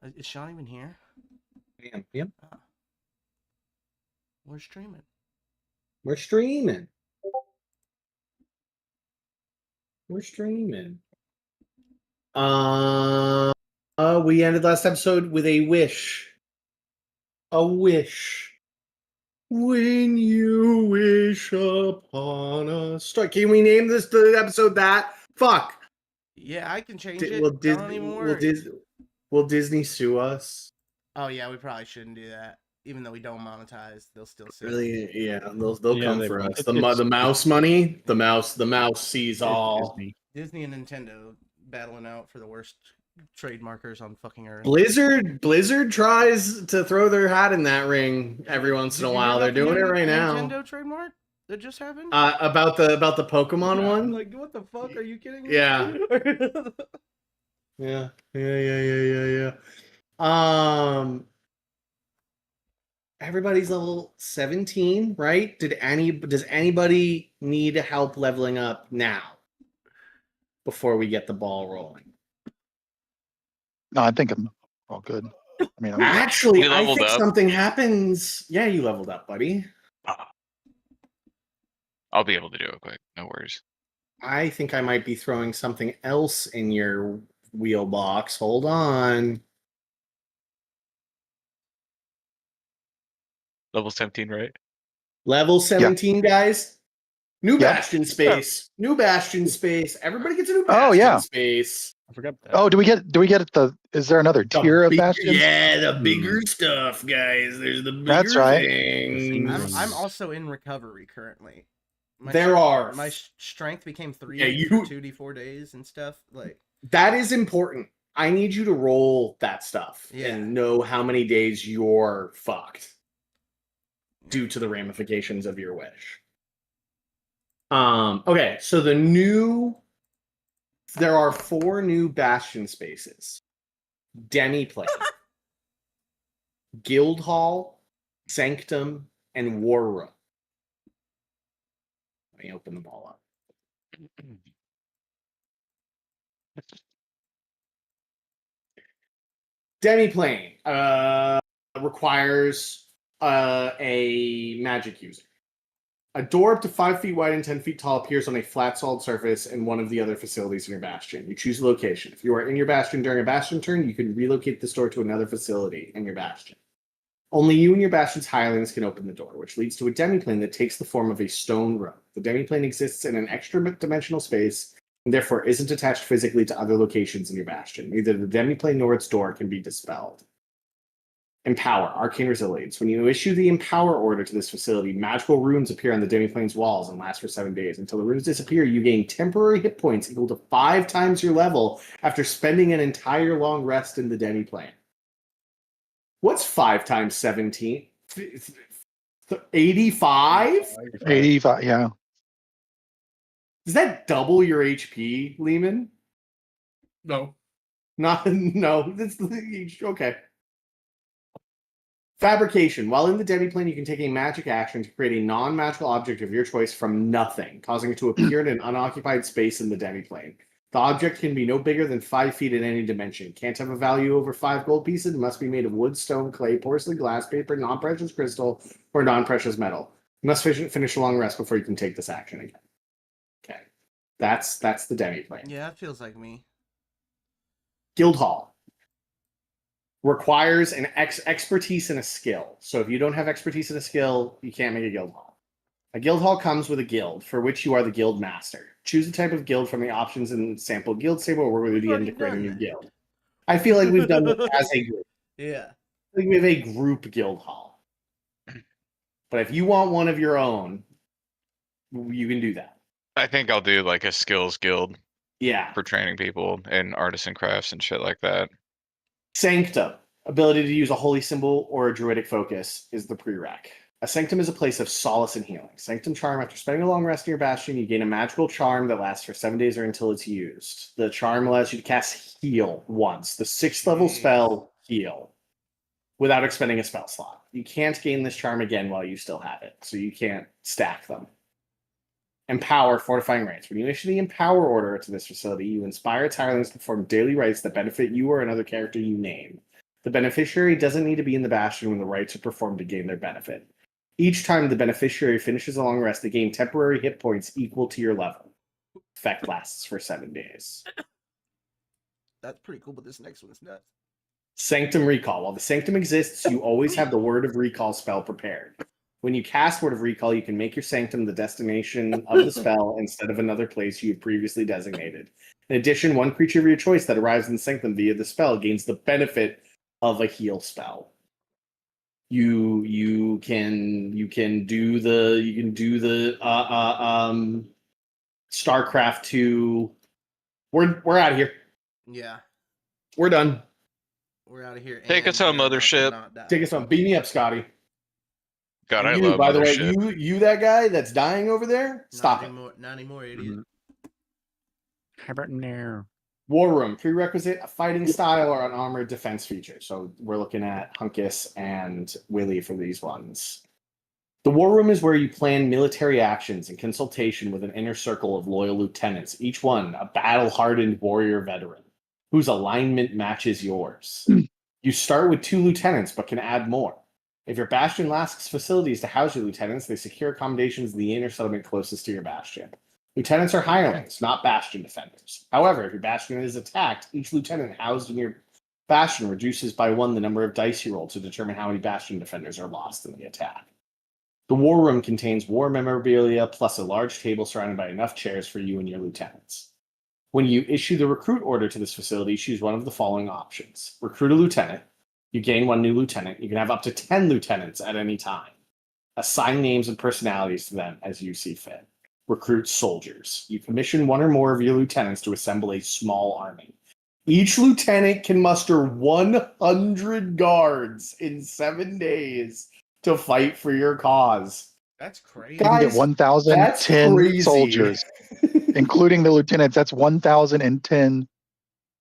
Is Sean even here? Yep. Oh. We're streaming. We're streaming. We're streaming. We ended last episode with a wish. A wish. When you wish upon a star. Can we name the episode that? Fuck. Yeah, I can change it. Will Don't Disney even worry. will Disney sue us? Oh yeah, we probably shouldn't do that. Even though we don't monetize, they'll still sue. Really? Yeah, they'll Yeah, come they for will. us. It's The mouse money. The mouse sees it's all. Disney. Disney and Nintendo battling out for the worst trademarkers on fucking earth. Blizzard tries to throw their hat in that ring every once in a while. They're doing it right now. Nintendo trademark that just happened. About the Pokemon one. Like, what the fuck? Are you kidding me? Yeah. Yeah. Everybody's level 17, right? Does anybody need help leveling up now before we get the ball rolling? No, I think I'm all good. I mean, Actually, I think up. something happens. Yeah, you leveled up, buddy. I'll be able to do it quick. No worries. I think I might be throwing something else in your wheel box. Hold on. Level 17, right? Level 17, guys. New Yeah. Bastion space. New Bastion space. Everybody gets a new Bastion Oh, yeah. space. I forgot that. Oh, do we get is there another tier of bastions? Yeah, the bigger stuff, guys. There's the bigger That's right. things. I'm also in recovery currently. My strength became 3 for 2d4 days and stuff. Like, that is important. I need you to roll that stuff Yeah. and know how many days you're fucked due to the ramifications of your wish. Okay, so there are 4 new Bastion spaces. Demiplane, Guild Hall, Sanctum, and War Room. Let me open them all up. Demiplane requires a magic user. A door up to 5 feet wide and 10 feet tall appears on a flat, solid surface in one of the other facilities in your bastion. You choose a location. If you are in your bastion during a bastion turn, you can relocate this door to another facility in your bastion. Only you and your bastion's hirelings can open the door, which leads to a demiplane that takes the form of a stone room. The demiplane exists in an extra-dimensional space and therefore isn't attached physically to other locations in your bastion. Neither the demiplane nor its door can be dispelled. Empower, Arcane Resilience. When you issue the Empower order to this facility, magical runes appear on the demiplane's walls and last for 7 days. Until the runes disappear, you gain temporary hit points equal to 5 times your level after spending an entire long rest in the demiplane. What's 5 times 17? 85? 85, yeah. Does that double your HP, Lehman? no. No. That's okay. Fabrication. While in the demiplane, you can take a magic action to create a non-magical object of your choice from nothing, causing it to appear in an unoccupied space in the demiplane. The object can be no bigger than 5 feet in any dimension. Can't have a value over 5 gold pieces. It must be made of wood, stone, clay, porcelain, glass, paper, non-precious crystal, or non-precious metal. You must finish a long rest before you can take this action again. Okay. That's the demiplane. Yeah, that feels like me. Guild Hall. Requires an expertise and a skill. So if you don't have expertise and a skill, you can't make a guild hall. A guild hall comes with a guild, for which you are the guild master. Choose the type of guild from the options in sample guild table, or work with the DM to create a new guild. I feel like we've done this as a group. Yeah. I think we have a group guild hall. But if you want one of your own, you can do that. I think I'll do like a skills guild Yeah. for training people in artisan crafts and shit like that. Sanctum. Ability to use a holy symbol or a druidic focus is the prereq. A sanctum is a place of solace and healing. Sanctum charm, after spending a long rest in your bastion, you gain a magical charm that lasts for 7 days or until it's used. The charm allows you to cast heal once. The 6th level spell, heal, without expending a spell slot. You can't gain this charm again while you still have it, so you can't stack them. Empower, fortifying rites. When you issue the Empower order to this facility, you inspire its hirelings to perform daily rites that benefit you or another character you name. The beneficiary doesn't need to be in the bastion when the rites are performed to gain their benefit. Each time the beneficiary finishes a long rest, they gain temporary hit points equal to your level. Effect lasts for 7 days. That's pretty cool, but this next one's nuts. Sanctum Recall. While the Sanctum exists, you always have the Word of Recall spell prepared. When you cast Word of Recall, you can make your Sanctum the destination of the spell instead of another place you had previously designated. In addition, one creature of your choice that arrives in Sanctum via the spell gains the benefit of a heal spell. You can do the StarCraft 2. We're out of here. Yeah, We're done. we're out of here. Take us and home, we're about to mothership. not die. Take us home. Beat me up, Scotty. God, And I you, love by the way, Mothership. you that guy that's dying over there, Not stop it. anymore, not anymore, idiot. How about now? War Room, prerequisite, a fighting style or an armored defense feature. So we're looking at Hunkus and Willie for these ones. The War Room is where you plan military actions in consultation with an inner circle of loyal lieutenants, each one a battle-hardened warrior veteran, whose alignment matches yours. You start with 2 lieutenants, but can add more. If your bastion lacks facilities to house your lieutenants, they secure accommodations in the inner settlement closest to your bastion. Lieutenants are hirelings, not bastion defenders. However, if your bastion is attacked, each lieutenant housed in your bastion reduces by 1 the number of dice you roll to determine how many bastion defenders are lost in the attack. The War Room contains war memorabilia plus a large table surrounded by enough chairs for you and your lieutenants. When you issue the recruit order to this facility, choose one of the following options. Recruit a lieutenant. You gain 1 new lieutenant. You can have up to 10 lieutenants at any time. Assign names and personalities to them as you see fit. Recruit soldiers. You commission 1 or more of your lieutenants to assemble a small army. Each lieutenant can muster 100 guards in 7 days to fight for your cause. That's crazy. You can get Guys, 1,010 crazy. soldiers, including the lieutenants. That's 1,010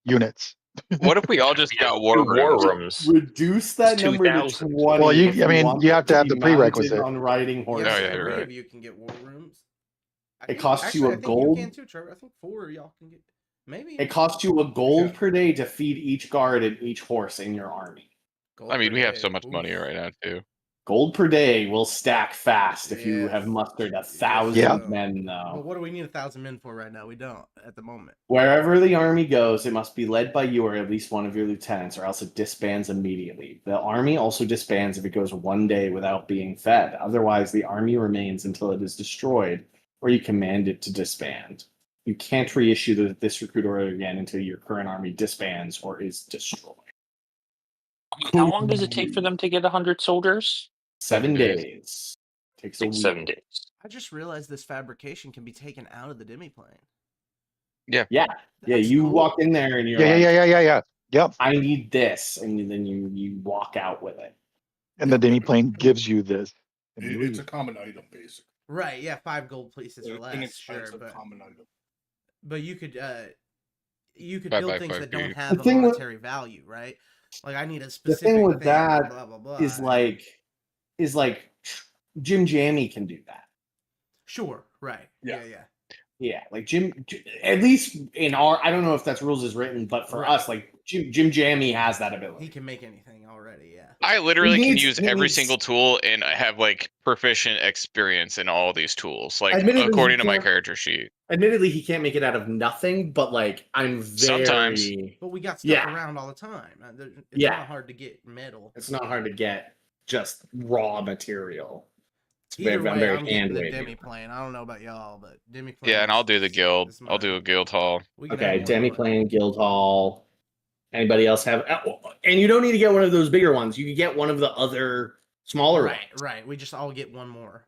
units. What if we all just got war Two war rooms? rooms. Reduce that It's number to 2,000. 20. Well, if I mean, want you have to them have be the prerequisite. mounted on riding horses. Yes, Oh, yeah, you're 3 right. of you can get war rooms. It costs you a I think gold. You can too, Trevor. I think 4 of y'all can get. Maybe. It costs you a gold per day to feed each guard and each horse in your army. Gold I mean, per we have day. so much Oof. money right now too. Gold per day will stack fast if you Yes. have mustered Yes, 1,000 Yeah. men, But though. what do we need 1,000 men for right now? We don't at the moment. Wherever the army goes, it must be led by you or at least one of your lieutenants, or else it disbands immediately. The army also disbands if it goes 1 day without being fed. Otherwise, the army remains until it is destroyed, or you command it to disband. You can't reissue this recruit order again until your current army disbands or is destroyed. How long does it take for them to get 100 soldiers? 7 days. days. Takes a Takes week. 7 days. I just realized this fabrication can be taken out of the demiplane. Yeah, That's you cool. walk in there and you're Yeah. like, Yep. I need this, and then you walk out with it. And the demiplane gives you this. And you It's a leave. common item, basically. Right, yeah, 5 gold pieces or An less, sure, inexpensive common item. but you could Five build by things 5 that don't feet. have The a thing with- monetary value, right? Like I need a The specific thing with that blah blah blah. is like Jim Jammy can do that. Sure, right. Yeah. Yeah. Yeah, like Jim, at least in our, I don't know if that's rules is written, but for Right. us, like Jim Jammy has that He ability. can make anything already, yeah. I literally He can needs- use he every needs- single tool and I have like proficient experience in all these tools, like Admittedly, according he to my can't- character sheet. Admittedly, he can't make it out of nothing, but like I'm very. Sometimes. But we got stuff Yeah. around all the time. It's Yeah. not hard to get metal. It's not hard to get just raw material. It's Either very, way, very I'm getting the hand-wavy. demiplane. I don't know about y'all, but demiplane. Yeah, and I'll do the guild. is I'll do mine. a guild hall. We can Okay, have one more. Demiplane, Guildhall. Anybody else have? And you don't need to get one of those bigger ones. You can get one of the other smaller Right, ones. right. We just all get one more.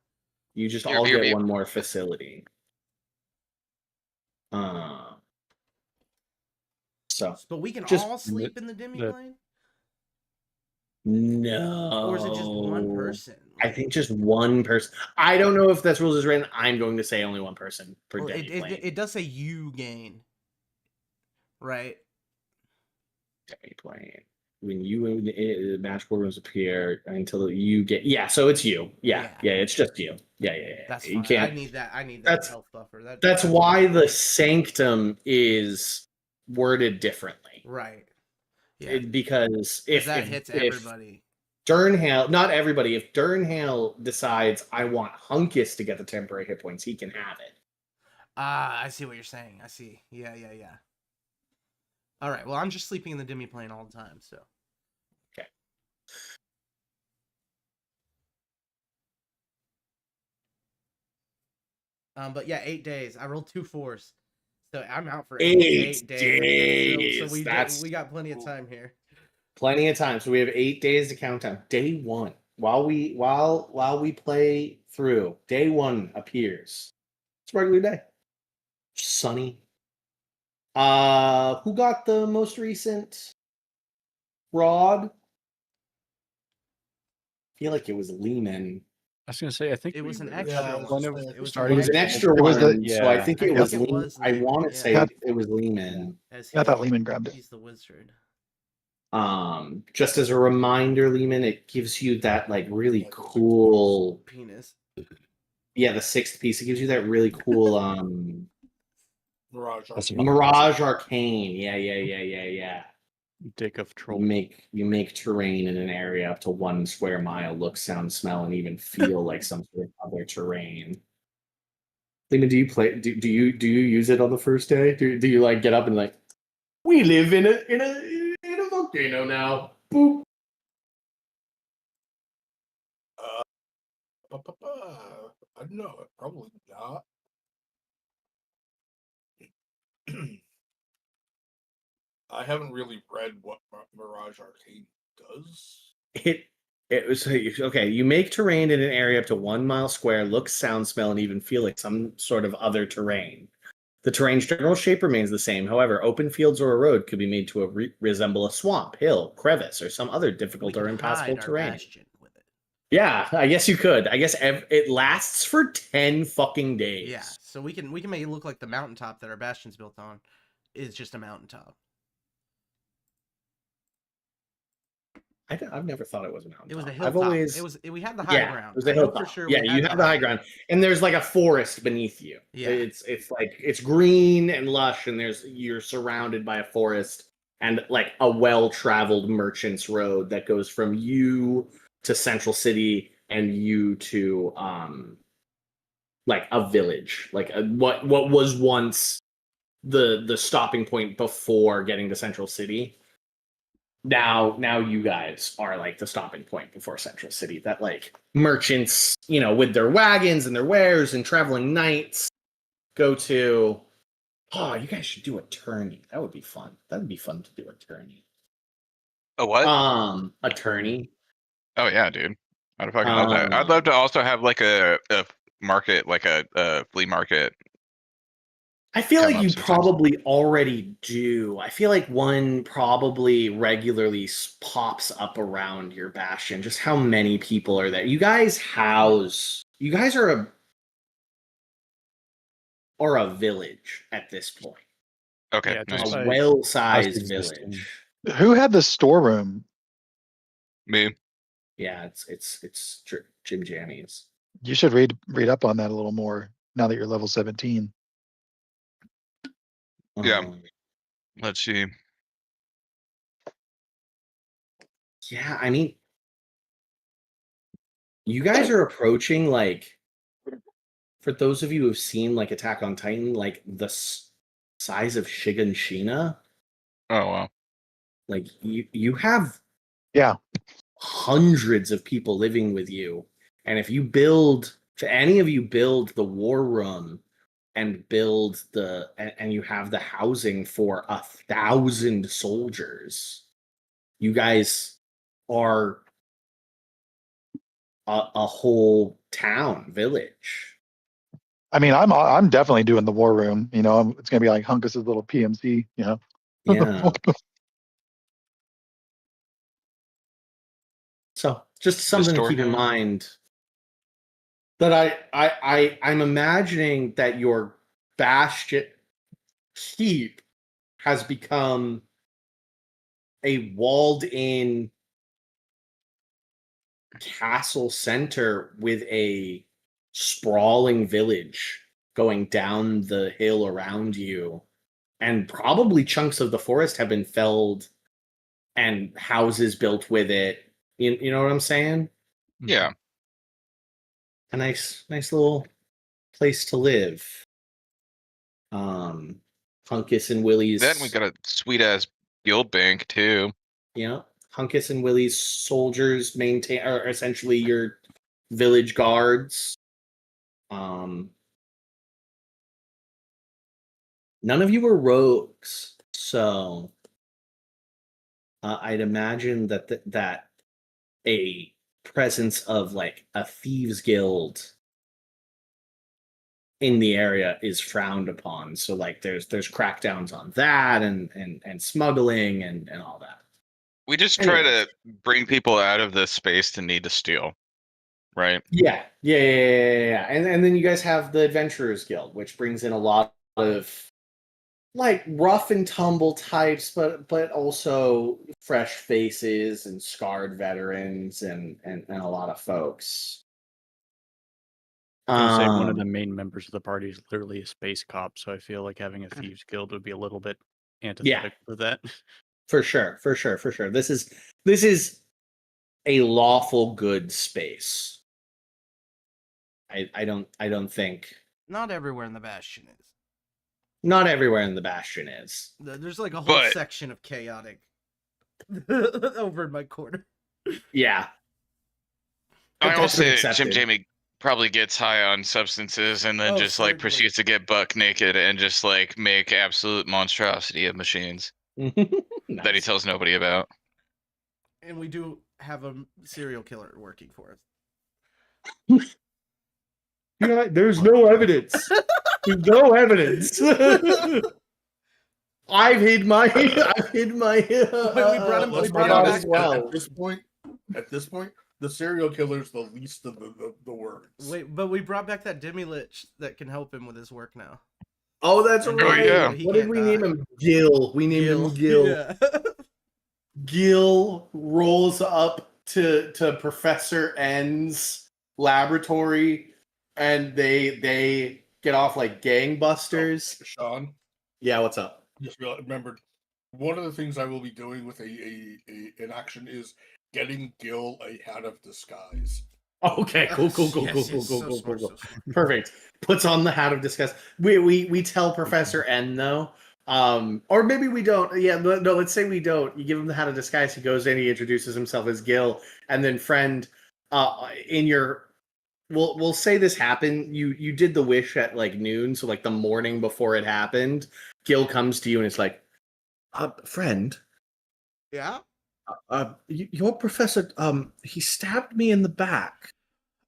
You just Here, all here, get here. one more facility. So But we can Just- all sleep in the demiplane? no. Or is it just one person? I think just one person. I don't know if that's rules is written. I'm going to say only one person per Well, Demiplane. it does say you gain. Right? Demiplane. When the match programs appear until you get so it's you. Yeah, it's just you. Yeah. That's You fine. can't. I need that that's- health buffer. That's why the sanctum is worded differently. Right. Yeah. Because if that hits everybody. Durnhale, not everybody, if Durnhale decides I want Hunkus to get the temporary hit points, he can have it. Ah, I see what you're saying. I see. Yeah. All right. Well, I'm just sleeping in the demi-plane all the time, so. Okay. But yeah, 8 days. I rolled 2 4s, so I'm out for 8 days. So we got plenty of time here. Plenty of time. So we have 8 days to count down. Day 1, while we play through, day 1 appears. It's a regular day. Sunny. Who got the most recent rod? I feel like it was Lehman. I was gonna say, I think It was an were extra one one. of It was It was an extra It was one, the- so I think it I was think it Lehman. was I Lehman, want to yeah. say it was Lehman. I thought Lehman grabbed it. He's the wizard. Just as a reminder, Lehman, it gives you that like really cool Penis. Yeah, the 6th piece. It gives you that really cool Mirage That's Arcane. Mirage Arcane. Yeah. Dick of troll. You make terrain in an area up to 1 square mile look, sound, smell, and even feel like some sort of other terrain. Lehman, do you use it on the first day? Do you like get up and like, we live in a volcano now? Boop. I don't know. Probably not. I haven't really read what Mirage Arcane does. It was okay. You make terrain in an area up to 1 mile square, look, sound, smell, and even feel like some sort of other terrain. The terrain's general shape remains the same. However, open fields or a road could be made to resemble a swamp, hill, crevice, or some other difficult or impassable terrain. Bastion with it. Yeah, I guess you could. I guess it lasts for 10 fucking days. Yeah, so we can make it look like the mountaintop that our bastion's built on is just a mountaintop. I've never thought it was a mountaintop. It was a hilltop. I've always We had the high ground. It was a I know hilltop. for sure. Yeah, you have the high ground, and there's like a forest beneath you. Yeah, it's like it's green and lush, and you're surrounded by a forest and like a well-traveled merchant's road that goes from you to Central City and you to like a village, like what was once the stopping point before getting to Central City. Now you guys are like the stopping point before Central City that like merchants, with their wagons and their wares and traveling knights go to. Oh, you guys should do a tourney. That would be fun. That would be fun to do a tourney. A what? A tourney. Oh yeah, dude. I'd fucking love that. I'd love to also have like a market, like a flea market. I feel Come like up you sometimes. probably already do. I feel like one probably regularly pops up around your bastion. Just how many people are there? You guys are a village at this point. Okay, Yeah, nice. just A like well-sized us existing. village. Who had the storeroom? Me. Yeah, it's Jim Jammies. You should read up on that a little more now that you're level 17. Yeah. Let's see. Yeah, I mean, you guys are approaching like, for those of you who've seen like Attack on Titan, like the size of Shiganshina. Oh wow. Like you have hundreds of people living with you, and if any of you build the war room and build and you have the housing for 1,000 soldiers, you guys are a whole village. I mean, I'm definitely doing the war room. It's gonna be like Hunkus's little PMC. Yeah. So just something to keep in mind. That I'm imagining that your bastion keep has become a walled-in castle center with a sprawling village going down the hill around you, and probably chunks of the forest have been felled and houses built with it. You know what I'm saying? Yeah. A nice little place to live. Hunkus and Willie's. Then we got a sweet ass guild bank too. Yeah, Hunkus and Willie's soldiers are essentially your village guards. None of you were rogues, so I'd imagine that a presence of like a thieves guild in the area is frowned upon. So like there's crackdowns on that and smuggling and all that. We just try to bring people out of this space to need to steal, right? Yeah. And then you guys have the Adventurers Guild, which brings in a lot of like rough and tumble types, but also fresh faces and scarred veterans and a lot of folks. I was gonna say one of the main members of the party is literally a space cop, so I feel like having a thieves guild would be a little bit antithetic with that. For sure. This is a lawful good space. I don't think Not everywhere in the Bastion is. not everywhere in the Bastion is. There's like a whole section of chaotic over in my corner. Yeah. I also Jim Jamie probably gets high on substances and then just like proceeds to get buck naked and just like make absolute monstrosity of machines that he tells nobody about. And we do have a serial killer working for us. Yeah, there's no evidence. There's no evidence. I've hid my. We brought him back as well. At this point, the serial killer's the least of the words. Wait, but we brought back that demi-lich that can help him with his work now. Oh, that's right. Yeah. What did we name him? Gil. We named him Gil. Yeah. Gil rolls up to Professor N's laboratory, and they get off like gangbusters. Sean? Yeah, what's up? Just remembered, one of the things I will be doing with an action is getting Gil a hat of disguise. Okay, cool. Perfect. Puts on the hat of disguise. We tell Professor N though, or maybe we don't. Yeah, no. Let's say we don't. You give him the hat of disguise. He goes in. He introduces himself as Gil, and then friend, in your. We'll say this happened. You did the wish at like noon, so like the morning before it happened. Gil comes to you and it's like, friend. Yeah. Your professor, he stabbed me in the back.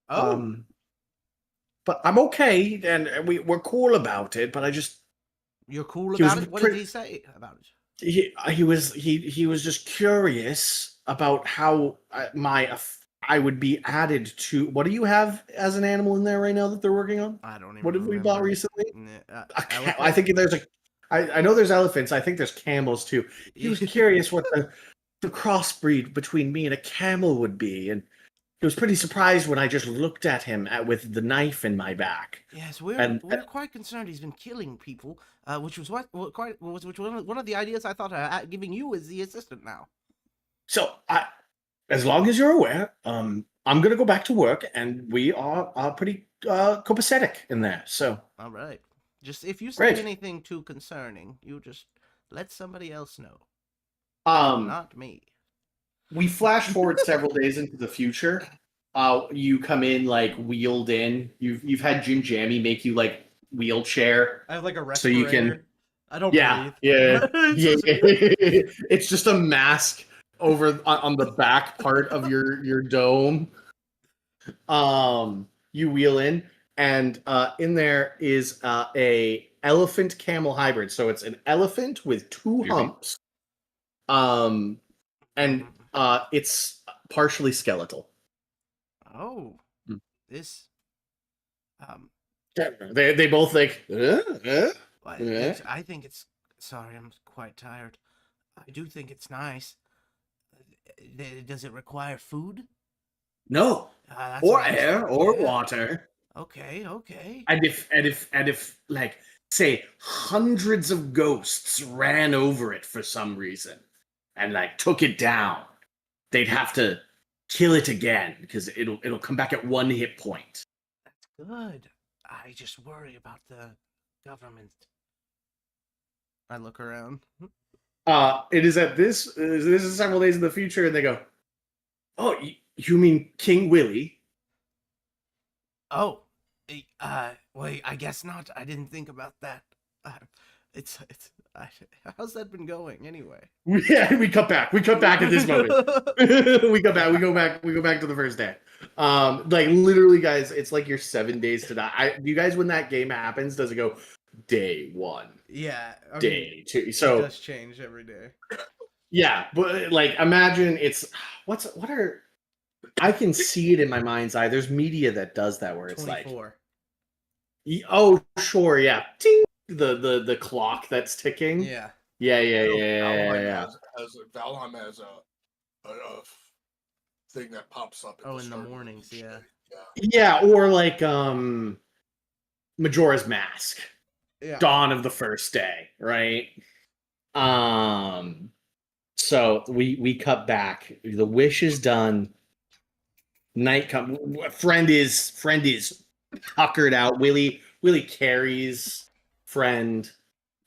Oh. But I'm okay, and we're cool about it. But you're cool about it. What did he say about it? He was just curious about how I would be added to. What do you have as an animal in there right now that they're working on? I don't even. What have we bought recently? I think there's I know there's elephants. I think there's camels too. He was curious what the crossbreed between me and a camel would be, and he was pretty surprised when I just looked at him with the knife in my back. Yes, we're quite concerned. He's been killing people, which was one of the ideas I thought of giving you as the assistant now. So as long as you're aware, I'm gonna go back to work, and we are pretty copacetic in there. So all right, just if you say anything too concerning, you just let somebody else know. Not me. We flash forward several days into the future. You come in like wheeled in. You've had Jim Jammy make you like wheelchair. I have like a respirator. So you can. I don't breathe. Yeah. It's just a mask over on the back part of your dome. You wheel in, and in there is a elephant camel hybrid. So it's an elephant with two humps. And it's partially skeletal. Oh, this. They both like. I think it's. Sorry, I'm quite tired. I do think it's nice. Does it require food? No. Or air or water. Okay. And if like say hundreds of ghosts ran over it for some reason, and like took it down, they'd have to kill it again because it'll come back at 1 hit point. That's good. I just worry about the government. I look around. It is at this. This is several days in the future, and they go, "Oh, you mean King Willie?" Oh, wait. I guess not. I didn't think about that. How's that been going anyway? Yeah, we cut back. We cut back at this moment. We cut back. We go back. We go back to the first day. Like literally, guys, it's like you're 7 days to die. You guys, when that game happens, does it go day 1? Yeah, day 2. So it does change every day. Yeah, but like imagine I can see it in my mind's eye. There's media that does that where it's 24. Like, oh sure, yeah, ting, the clock that's ticking. Yeah. Yeah. Valheim has a thing that pops up. In the mornings, yeah. Yeah, or like Majora's Mask. Yeah. Dawn of the first day, right? So we cut back. The wish is done. Night come. Friend is tuckered out. Willie carries friend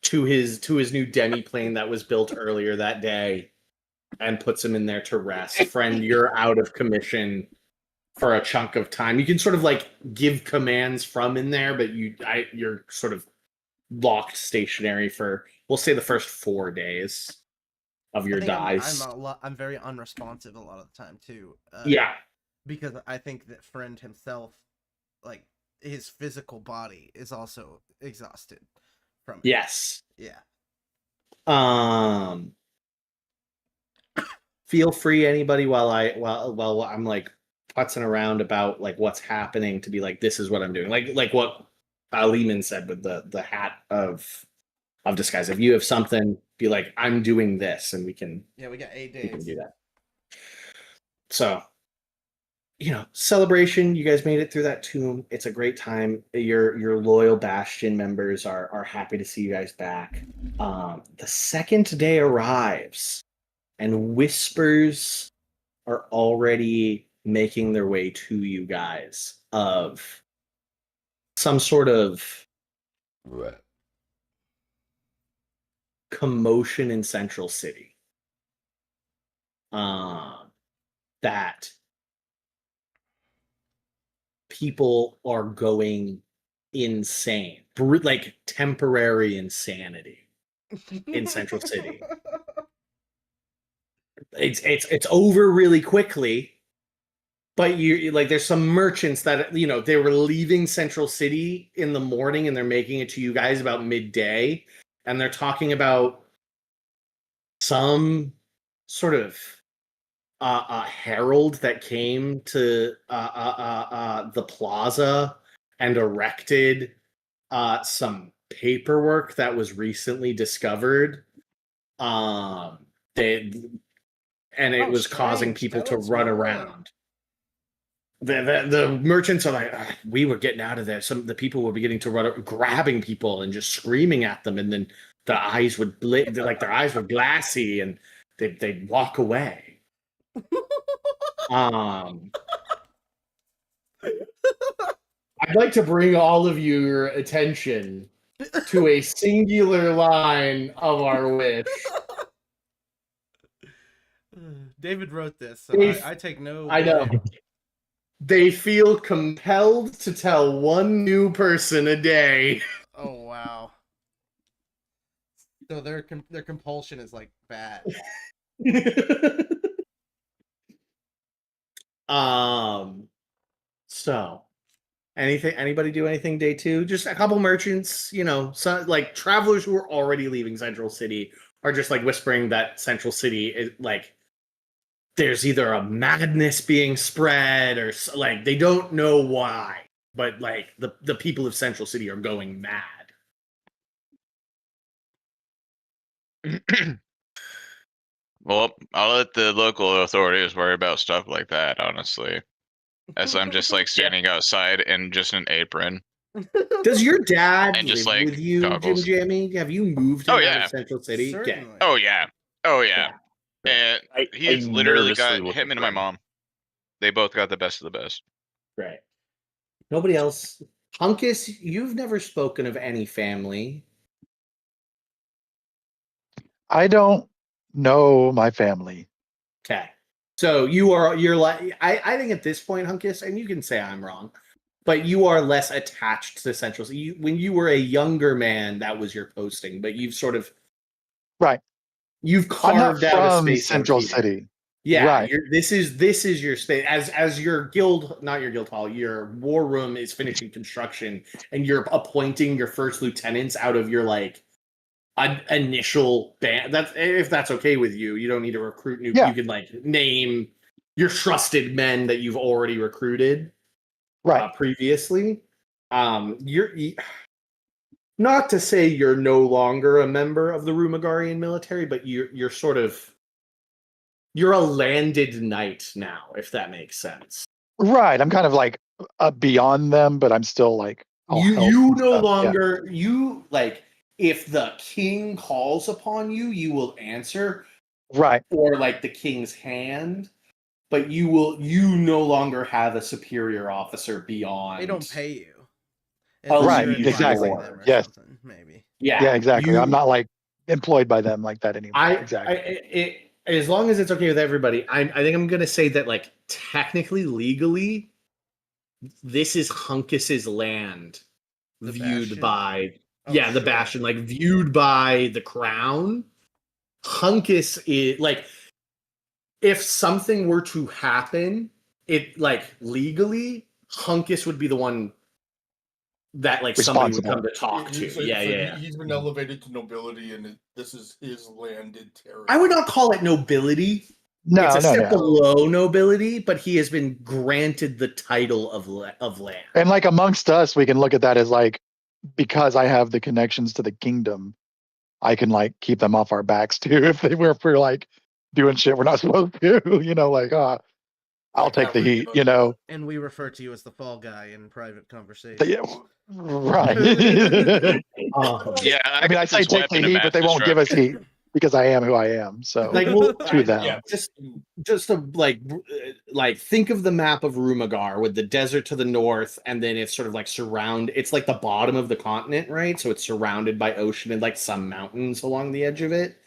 to his new demi-plane that was built earlier that day and puts him in there to rest. Friend, you're out of commission for a chunk of time. You can sort of like give commands from in there, but you're sort of locked stationary for, we'll say, the first 4 days of your dies. I'm very unresponsive a lot of the time too. Yeah, because I think that friend himself, like his physical body, is also exhausted from it. Yes. Yeah. Feel free, anybody, while I'm like putzing around about like what's happening, to be like, this is what I'm doing. Like what Lehman said with the hat of disguise. If you have something, be like, I'm doing this, and we can. Yeah, we got 8 days. We can do that. So, celebration. You guys made it through that tomb. It's a great time. Your loyal Bastion members are happy to see you guys back. The second day arrives, and whispers are already making their way to you guys of some sort of commotion in Central City. That people are going insane, like temporary insanity in Central City. It's over really quickly. But you like, there's some merchants that they were leaving Central City in the morning, and they're making it to you guys about midday, and they're talking about some sort of herald that came to the plaza and erected some paperwork that was recently discovered. It was causing people to run around. The merchants are like, we were getting out of there. Some of the people were beginning to run, grabbing people and just screaming at them, and then their eyes would their eyes were glassy, and they'd walk away. I'd like to bring all of your attention to a singular line of our wish. David wrote this, so I take no. I know. They feel compelled to tell one new person a day. Oh wow! So their compulsion is like bad. So anybody do anything day 2? Just a couple merchants, some like travelers who are already leaving Central City are just like whispering that Central City is like, there's either a madness being spread, or like they don't know why, but like the people of Central City are going mad. Well, I'll let the local authorities worry about stuff like that, honestly. As I'm just like standing outside in just an apron. Does your dad and just, live like, with you, goggles. Jim Jamie? Have you moved out of Central City? Certainly. Oh yeah. And he's literally got him and my mom. They both got the best of the best. Right. Nobody else. Hunkus, you've never spoken of any family. I don't know my family. Okay. So you're like, I think at this point, Hunkus, and you can say I'm wrong, but you are less attached to Central. So when you were a younger man, that was your posting, but you've sort of Right. You've carved out a space Central City. Yeah, right. This is your space as your guild, not your guild hall. Your war room is finishing construction, and you're appointing your first lieutenants out of your like initial band. That's if that's okay with you. You don't need to recruit new. Yeah. You can like name your trusted men that you've already recruited, right? Previously, you're not to say you're no longer a member of the Rumagarian military, but you're sort of. You're a landed knight now, if that makes sense. Right. I'm kind of like beyond them, but I'm still like you no longer you like if the king calls upon you, you will answer. Right. Or like the king's hand, but you no longer have a superior officer beyond. They don't pay you. Right. Exactly. Yes. Maybe. Yeah. Exactly. I'm not like employed by them like that anymore. Exactly. As long as it's okay with everybody, I think I'm gonna say that like technically, legally, this is Hunkus's land, viewed by the Bastion, like viewed by the crown. Hunkus is like, if something were to happen, it like legally, Hunkus would be the one that like somebody would come to talk to. He's been elevated to nobility, and this is his landed territory. I would not call it nobility. No, it's a step below nobility, but he has been granted the title of land. And like amongst us, we can look at that as like, because I have the connections to the kingdom, I can like keep them off our backs too if we're like doing shit we're not supposed to. Like I'll take the heat. And we refer to you as the fall guy in private conversation. Yeah, right. Yeah, I mean, I say take the heat, but they won't give us heat because I am who I am. So like, to them. Yeah, just to like think of the map of Rumagar with the desert to the north, and then it's sort of like it's like the bottom of the continent, right? So it's surrounded by ocean and like some mountains along the edge of it.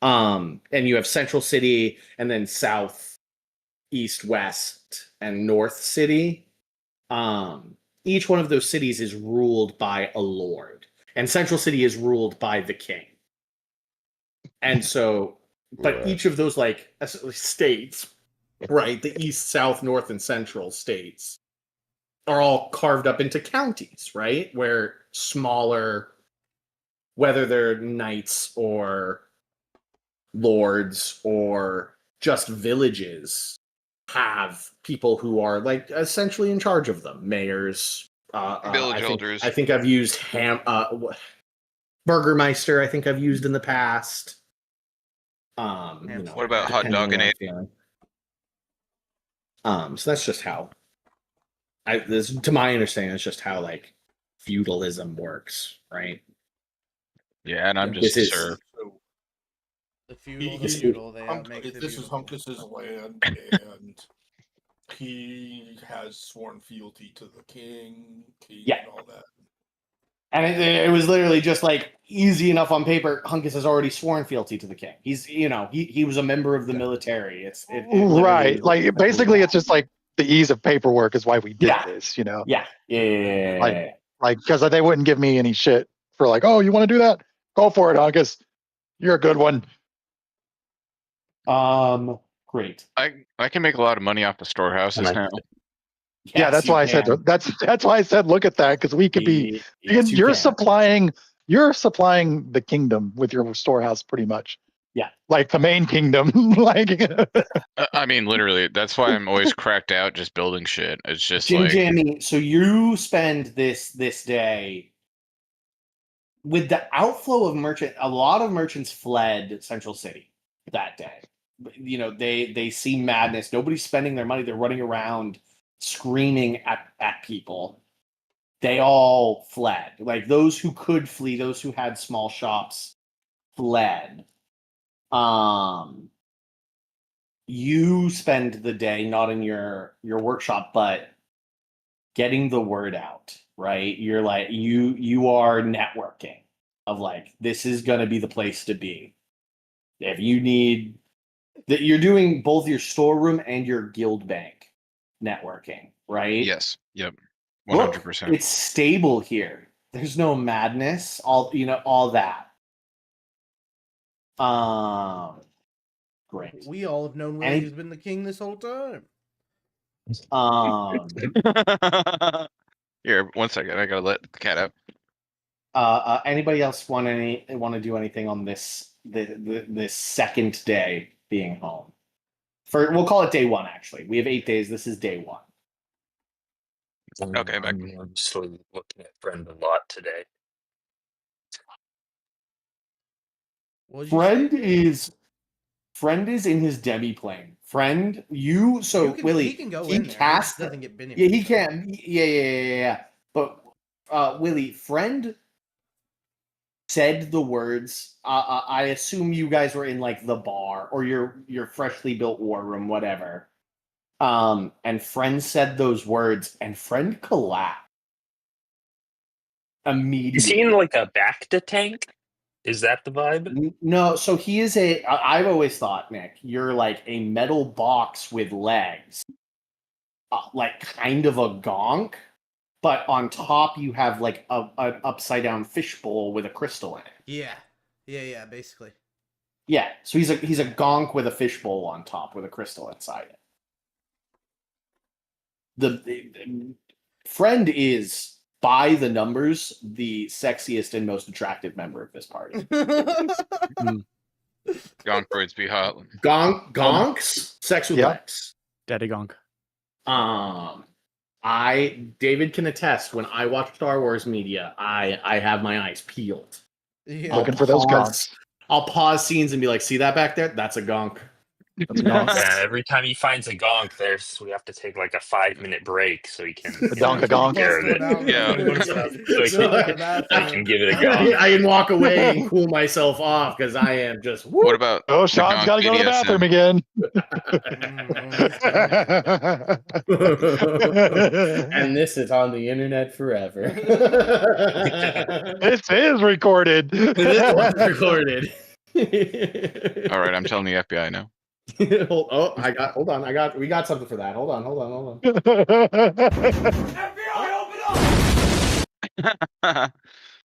And you have Central City, and then south, east, west, and north city. Each one of those cities is ruled by a lord, and Central City is ruled by the king. And so, but each of those like states, right, the east, south, north, and central states are all carved up into counties, right, where smaller, whether they're knights or lords or just villages, have people who are like essentially in charge of them, mayors, village elders. I think I've used Burgermeister. I think I've used in the past. What about hot dog and so that's just how to my understanding, that's just how like feudalism works, right? Yeah, and I'm just a serf. The feudal, they make the this is Hunkus's land, and he has sworn fealty to the king and all that. And it was literally just like easy enough on paper. Hunkus has already sworn fealty to the king. He's, he was a member of the military. Right. Like basically, it's just like the ease of paperwork is why we did this. Yeah. Like because they wouldn't give me any shit for like, oh, you want to do that? Go for it, Hunkus. You're a good one. Great. I can make a lot of money off the storehouses now. Yeah, that's why I said that's why I said look at that, because we could be you're supplying the kingdom with your storehouse pretty much. Yeah. Like the main kingdom. Like I mean literally, that's why I'm always cracked out just building shit. It's just Jim like Jammy, so you spend this day with the outflow of a lot of merchants fled Central City that day. They see madness. Nobody's spending their money. They're running around screaming at people. They all fled. Like those who could flee, those who had small shops fled. you spend the day not in your workshop, but getting the word out, right? You're like you are networking of like this is gonna be the place to be. If you need that, you're doing both your storeroom and your guild bank networking, right? Yes. Yep. Look, 100%. it's stable here. There's no madness. All that. Great. We all have known Willie, who's been the king this whole time. Here, 1 second. I gotta let the cat out. Anybody else want to do anything on this second day being home? We'll call it day 1. Actually, we have 8 days. This is day 1. Okay, back. I'm slowly looking at friend a lot today. Friend is in his demi-plane. Friend, Willie, he can go in there. Cast, he doesn't get Benny. Yeah, he can. Yeah. But Willie, friend said the words. I assume you guys were in like the bar or your freshly built war room, whatever. And friend said those words, and friend collapsed immediately. Is he in like a Bacta tank? Is that the vibe? No, so he is I've always thought, Nick, you're like a metal box with legs, like kind of a gonk, but on top you have like an upside down fishbowl with a crystal in it. Yeah, basically. Yeah, so he's a gonk with a fishbowl on top with a crystal inside it. The friend is, by the numbers, the sexiest and most attractive member of this party. Gonk be hot. Gonks? Sex with legs. Daddy Gonk. David can attest, when I watch Star Wars media, I have my eyes peeled. Yeah. Looking for those gonks. I'll pause scenes and be like, see that back there? That's a gonk. That's a gonk. Yeah, every time he finds a gonk, we have to take like a 5-minute break so he can gonk. care of it. So he can give it a go. I can walk away and cool myself off because I am just. What about? Oh, Sean's got to go to the bathroom again. And this is on the internet forever. This is recorded. This is recorded. All right, I'm telling the FBI now. We got something for that. Hold on.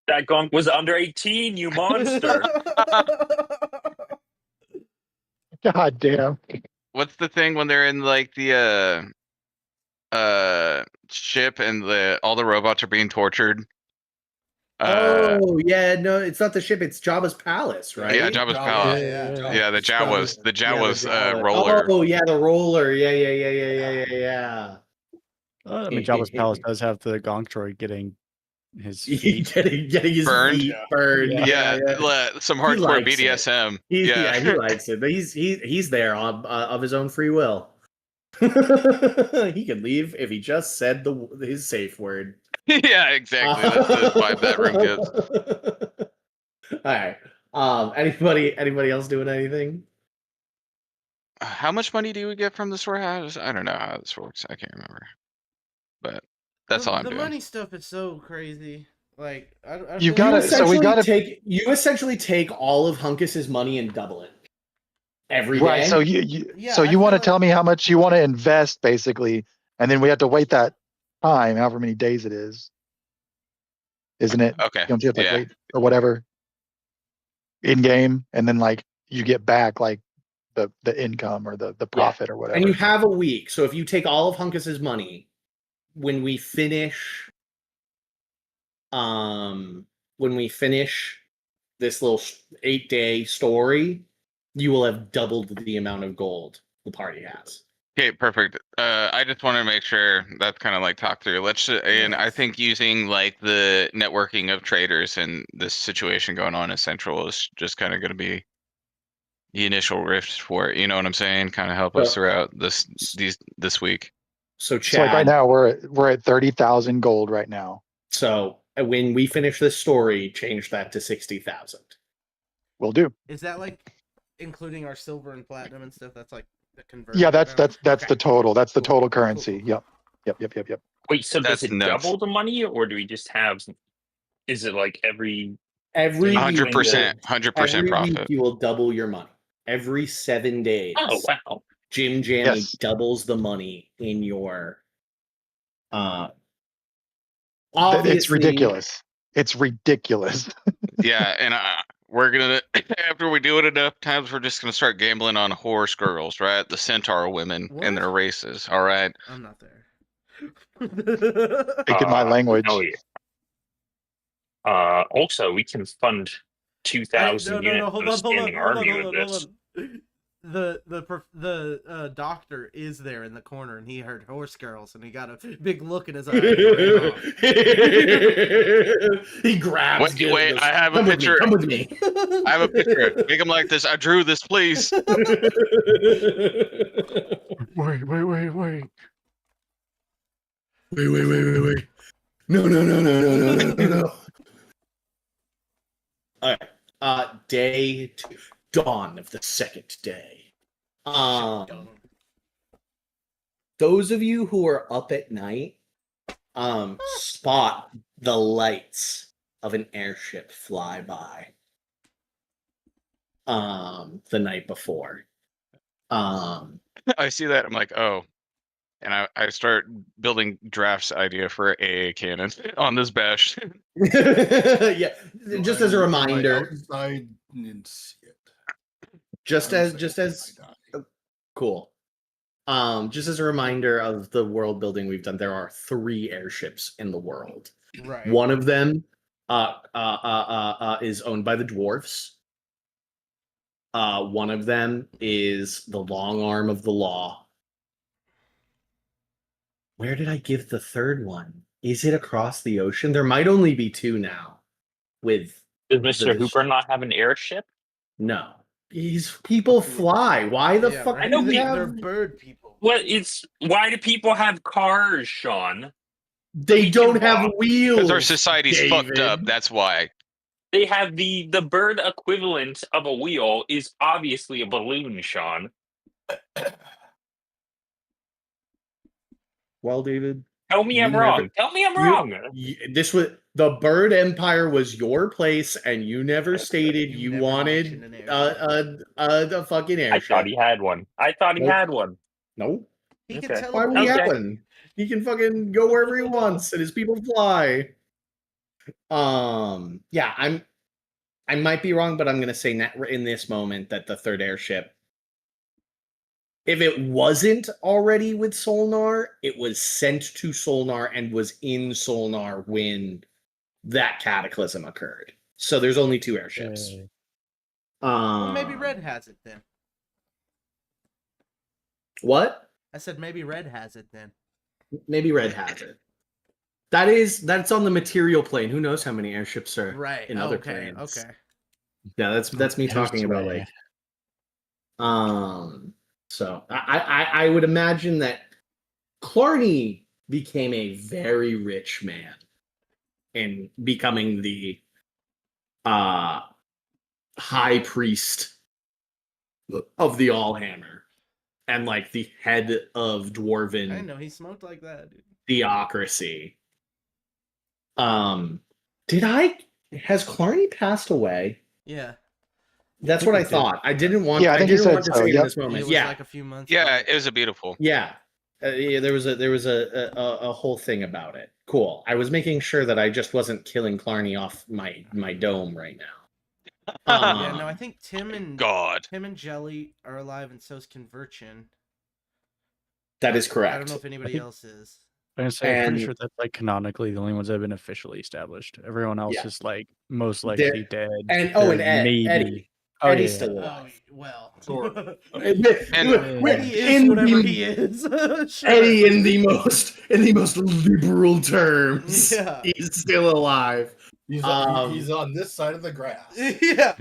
That gonk was under 18, you monster. God damn. What's the thing when they're in like the ship and all the robots are being tortured? No, it's not the ship. It's Jabba's palace, right? Yeah, Jabba's palace. Yeah, the Jawas roller. Oh yeah, the roller. Yeah. I mean, Jabba's palace does have the gonk droid getting his feet. getting his Burned. feet burned. Yeah. Some hardcore BDSM. He likes it, but he's there of his own free will. He could leave if he just said his safe word. Yeah, exactly. That's the vibe that room gives. All right. Anybody else doing anything? How much money do we get from the storehouse? I don't know how this works. I can't remember. But that's all I'm doing. The money stuff is so crazy. Like You essentially take all of Hunkus's money and double it every day. Right. So you want to tell me how much you want to invest, basically, and then we have to wait that time, however many days it is, isn't it? Okay. You don't have to wait or whatever in game, and then like you get back like the income or the profit or whatever. And you have a week. So if you take all of Hunkus's money, when we finish this little 8-day story, you will have doubled the amount of gold the party has. Okay, perfect. I just want to make sure that's kind of like talk through. And I think using like the networking of traders and this situation going on in Central is just kind of going to be the initial rift for it. You know what I'm saying? Kind of help us throughout this week. So Chad, so like right now we're at 30,000 gold right now. So when we finish this story, change that to 60,000. Will do. Is that like including our silver and platinum and stuff? That's like Yeah, that's Okay. the total. That's the Cool. total currency. Cool. Yep. Wait, so does That's it nuts. double the money, or do we just have? Is it like every Every Like, week, 100%, 100% every week profit. you will double your money. Every 7 days, Oh wow! Jim Jammy Yes. doubles the money in your. It's Obviously, ridiculous. It's ridiculous. Yeah, and we're gonna after we do it enough times, we're just gonna start gambling on horse girls, right? The centaur women and their What? races. All right. I'm not there. Speaking my language. Oh yeah. Also, we can fund 2,000 units hold of on, standing army with this. The doctor is there in the corner, and he heard horse girls, and he got a big look in his eye. And ran off. He grabs. Gil and Wait, goes, I have a "Come with me, picture. Come with me. I have a picture. Make them like this. I drew this, please. Wait. Wait. No. All right. Day 2. Dawn of the second day. Those of you who are up at night, spot the lights of an airship fly by. The night before. I see that. I'm like, oh. And I start building drafts idea for AA cannon on this bash. Yeah, just as a reminder. Outside and see it. Just as cool. Just as a reminder of the world building we've done, there are 3 airships in the world. Right. One of them is owned by the dwarves. One of them is the long arm of the law. Where did I give the third one? Is it across the ocean? There might only be 2 now. Does Mr. Hooper not have an airship? No. People fly. Why the fuck? Right? I know They're bird people. Why do people have cars, Sean? They don't have wheels. Because our society's David. fucked up. That's why. They have the bird equivalent of a wheel is obviously a balloon, Sean. Well, David. Tell me I'm wrong. Tell me I'm wrong. This was the bird empire was your place, and you never stated you wanted a fucking airship. I thought he had one. Nope. He can Okay. teleport. Why would he have one? He can fucking go wherever he wants, and his people fly. Yeah, I might be wrong, but I'm gonna say in this moment that the third airship, if it wasn't already with Solnar, it was sent to Solnar and was in Solnar when that cataclysm occurred. So there's only 2 airships. Well, maybe Red has it then. What? I said maybe Red has it then. Maybe Red has it. That's on the material plane. Who knows how many airships are in other planes? Okay. Yeah, that's me talking about like. So I would imagine that Clarny became a very rich man in becoming the high priest of the Allhammer and like the head of dwarven. I know he smoked like that, dude. Theocracy. Has Clarny passed away? Yeah. That's what I thought. I didn't want. Yeah, I think didn't he want said to so, say yep. in this moment. It was Yeah, like a few months. Yeah, ago. it was a beautiful. yeah. There was a whole thing about it. Cool. I was making sure that I just wasn't killing Clarny off my dome right now. Yeah, no, I think Tim and Jelly are alive, and so's Conversion. That is correct. I don't know if anybody else is. I'm pretty sure that's like canonically the only ones that have been officially established. Everyone else is like most likely dead. And There's Ed, maybe Eddie. Oh, Eddie's yeah. still alive. Well, Sort of. Eddie is whatever he is. Sure. Eddie in the most liberal terms. Yeah. He's still alive. He's on this side of the grass. Yeah.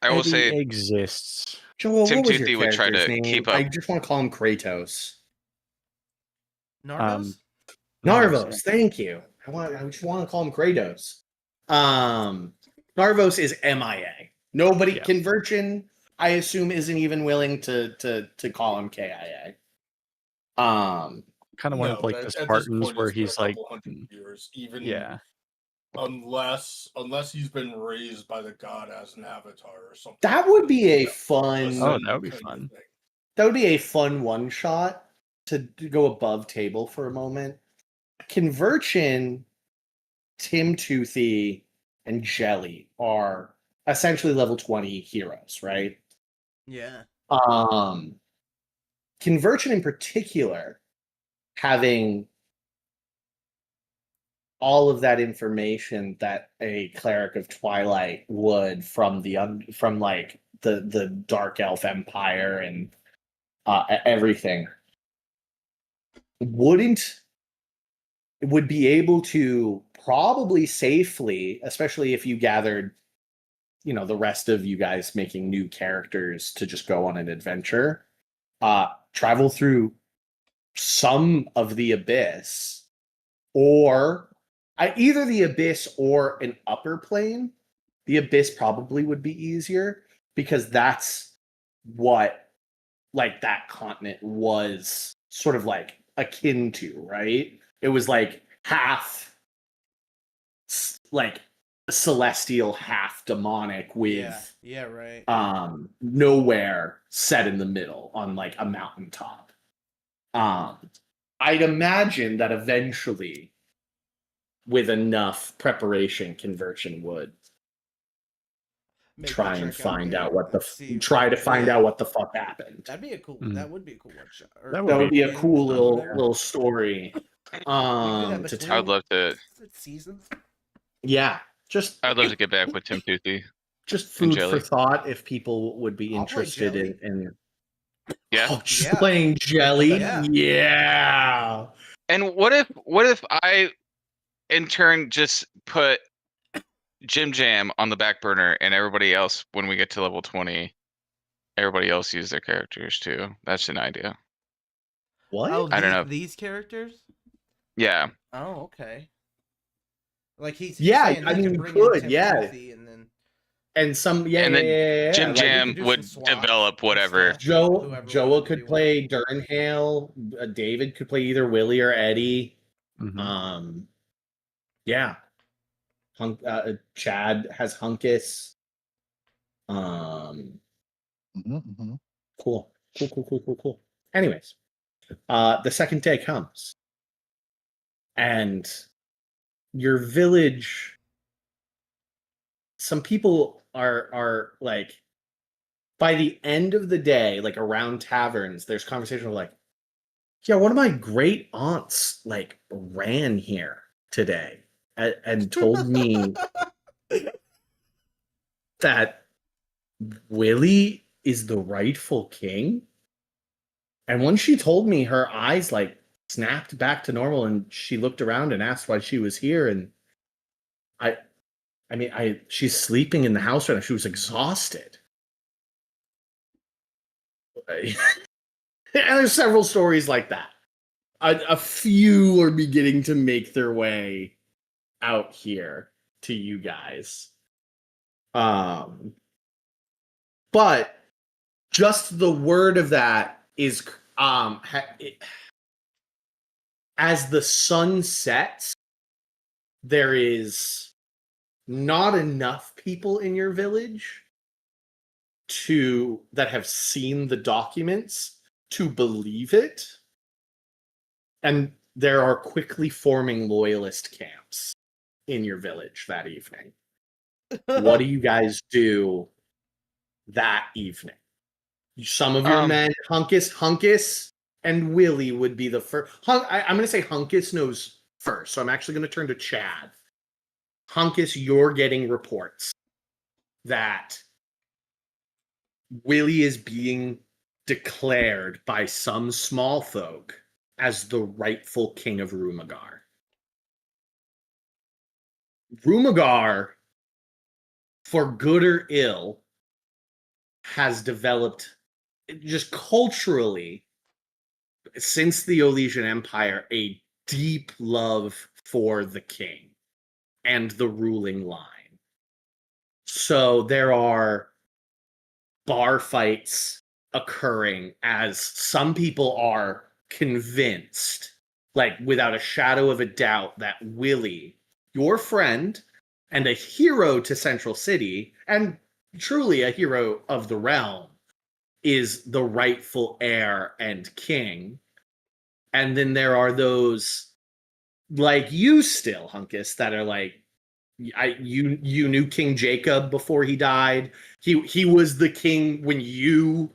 I will Eddie say exists. Joel, Tim what was your Toothy would try character's to name? keep up. I just want to call him Kratos. Narvos? Narvos, thank you. I just want to call him Kratos. Narvos is MIA. Nobody Conversion. I assume isn't even willing to call him KIA. Kind of one No, of like but the at this Spartans point, where it's been he's a like, couple hundred years. Even yeah, unless he's been raised by the god as an avatar or something. That would be a fun. Oh, that would be kind of fun. thing. That would be a fun one shot to go above table for a moment. Conversion, Tim Toothy, and Jelly are essentially level 20 heroes, right? Yeah. Conversion in particular, having all of that information that a cleric of Twilight would from like the Dark Elf Empire and everything would be able to probably safely, especially if you gathered, the rest of you guys making new characters to just go on an adventure, travel through some of the abyss, or either the abyss or an upper plane. The abyss probably would be easier because that's what like that continent was sort of like akin to, right? It was like half like celestial, half demonic with yeah, right. nowhere set in the middle on like a mountaintop. I'd imagine that eventually with enough preparation, Conversion would Make try the and trek out find there out what and try to find out what the fuck happened. That'd be a cool. Mhm. That would be a cool one shot. Or That That would be a game, cool whatever. little story. We could do that To between I would love to. seasons. yeah, I'd love to get back with Tim Toothy. just And food for Jelly. thought if people would be I'll play interested Jelly. in Yeah. oh, just Yeah. playing Jelly. Yeah. Yeah. And what if I, in turn, just put Jim Jam on the back burner, and everybody else, when we get to level 20, everybody else use their characters too. That's an idea. What? Oh, I don't know. these characters. Yeah. Oh, okay. Like he's Yeah, saying I he mean, could you bring could, in Tim yeah. Toothy and then And some And then Jim like, Jam could do would some swaps develop and whatever. stuff. Whoever Joa wanted to could do play Durnhale. David could play either Willie or Eddie. Mhm. Yeah. Chad has Hunkus. Mhm, mhm. Cool. Anyways, the second day comes, and your village. Some people are like, by the end of the day, like around taverns, there's conversation of like, yeah, one of my great aunts like ran here today and told me that Willie is the rightful king. And when she told me, her eyes like snapped back to normal, and she looked around and asked why she was here. And she's sleeping in the house right now. She was exhausted. And there's several stories like that. A few are beginning to make their way out here to you guys. But just the word of that is as the sun sets, there is not enough people in your village that have seen the documents to believe it, and there are quickly forming loyalist camps in your village that evening. What do you guys do that evening? Some of your men, Hunkus and Willie would be the first. I'm going to say Hunkus knows first, so I'm actually going to turn to Chad. Hunkus, you're getting reports that Willie is being declared by some small folk as the rightful king of Rumagar. Rumagar, for good or ill, has developed just culturally since the Olesian Empire a deep love for the king and the ruling line. So there are bar fights occurring as some people are convinced, like without a shadow of a doubt, that Willie, your friend and a hero to Central City, and truly a hero of the realm, is the rightful heir and king. And then there are those like you still, Hunkus, that are like, you knew King Jacob before he died. He was the king when you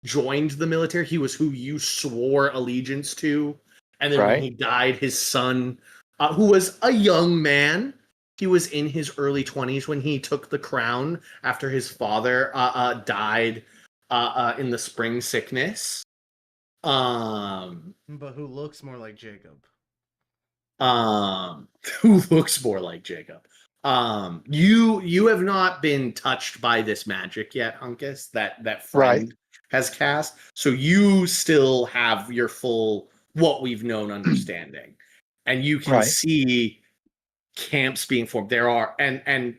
joined the military. He was who you swore allegiance to. And then when he died, his son, who was a young man, he was in his early 20s when he took the crown after his father died in the spring sickness. But who looks more like Jacob? Who looks more like Jacob? You have not been touched by this magic yet, Hunkus, that friend has cast. So you still have your full what we've known understanding. And you can see camps being formed. There are and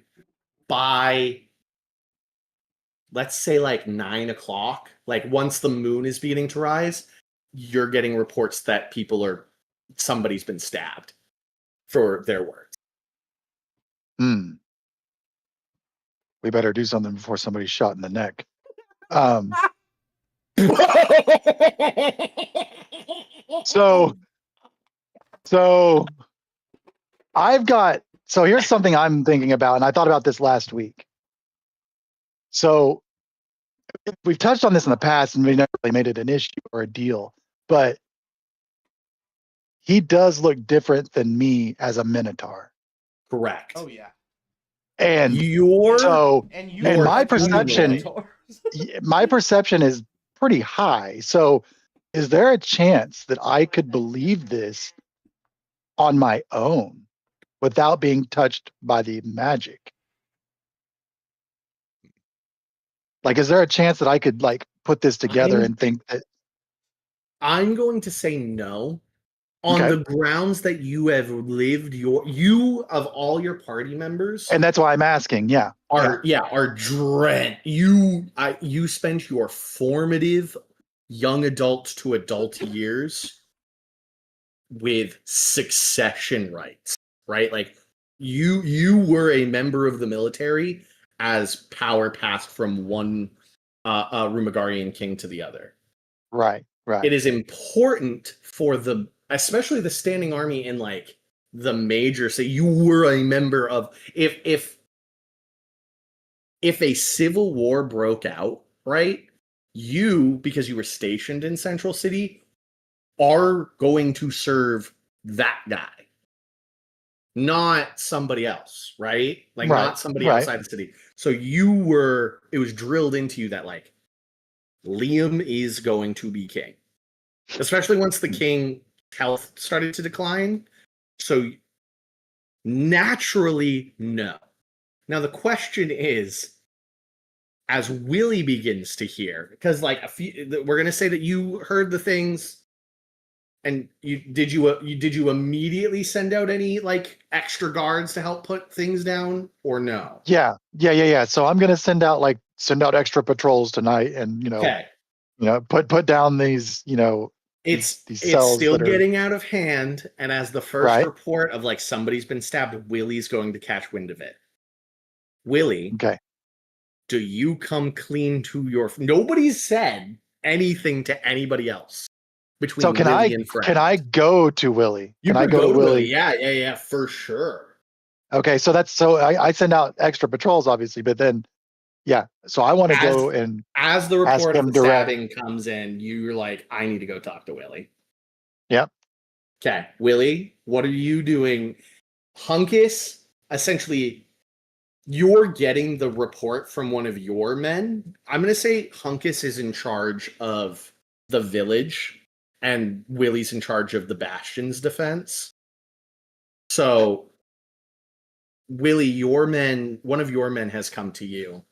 by let's say like 9 o'clock, like once the moon is beginning to rise, you're getting reports that somebody's been stabbed for their words. We better do something before somebody's shot in the neck. So here's something I'm thinking about, and I thought about this last week. So we've touched on this in the past, and we never really made it an issue or a deal, but he does look different than me as a Minotaur. Correct. Oh yeah. And my perception is pretty high. So is there a chance that I could believe this on my own without being touched by the magic? Like, is there a chance that I could like put this together and think that? I'm going to say no. On the grounds that you have lived of all your party members, and that's why I'm asking. Are dread. You spent your formative young adult to adult years with succession rights, right? Like you were a member of the military as power passed from one Rumagarian king to the other. Right. It is important for especially the standing army in like the major. So you were a member of if a civil war broke out, right? You, because you were stationed in Central City, are going to serve that guy, not somebody else, right? Like not somebody outside the city. So it was drilled into you that like Liam is going to be king. Especially once the king health started to decline. So naturally, no. Now the question is, as Willie begins to hear, because like we're gonna say that you heard the things, and did you immediately send out any like extra guards to help put things down, or no? Yeah. So I'm gonna send out extra patrols tonight, and put down these It's cells still getting out of hand, and as the first report of like somebody's been stabbed, Willie's going to catch wind of it. Willie, do you come clean to your? Nobody's said anything to anybody else between. So Willie and Fred. Can I go to Willie? Can I go to Willie? Yeah, for sure. Okay, so I send out extra patrols, obviously, but then. Yeah, so I want to go and as the report of the stabbing comes in, you're like, I need to go talk to Willie. Yep. Okay, Willie, what are you doing? Hunkus, essentially, you're getting the report from one of your men. I'm going to say Hunkus is in charge of the village, and Willie's in charge of the Bastion's defense. So, Willie, one of your men has come to you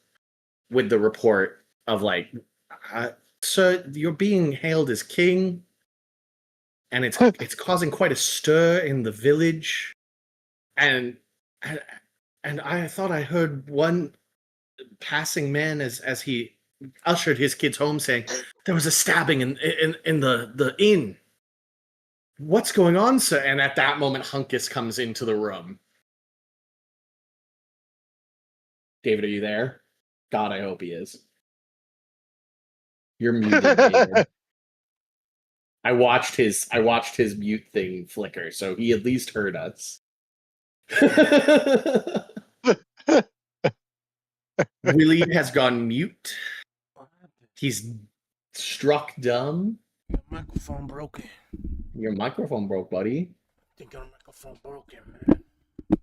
with the report of like, sir, you're being hailed as king, and it's causing quite a stir in the village, and I thought I heard one passing man as he ushered his kids home, saying there was a stabbing in the inn. What's going on, sir? And at that moment, Hunkus comes into the room. David, are you there? God, I hope he is. You're muted, David. I watched his mute thing flicker, so he at least heard us. Willie has gone mute. He's struck dumb. Your microphone broken. Your microphone broke, buddy. I think your microphone broken, man.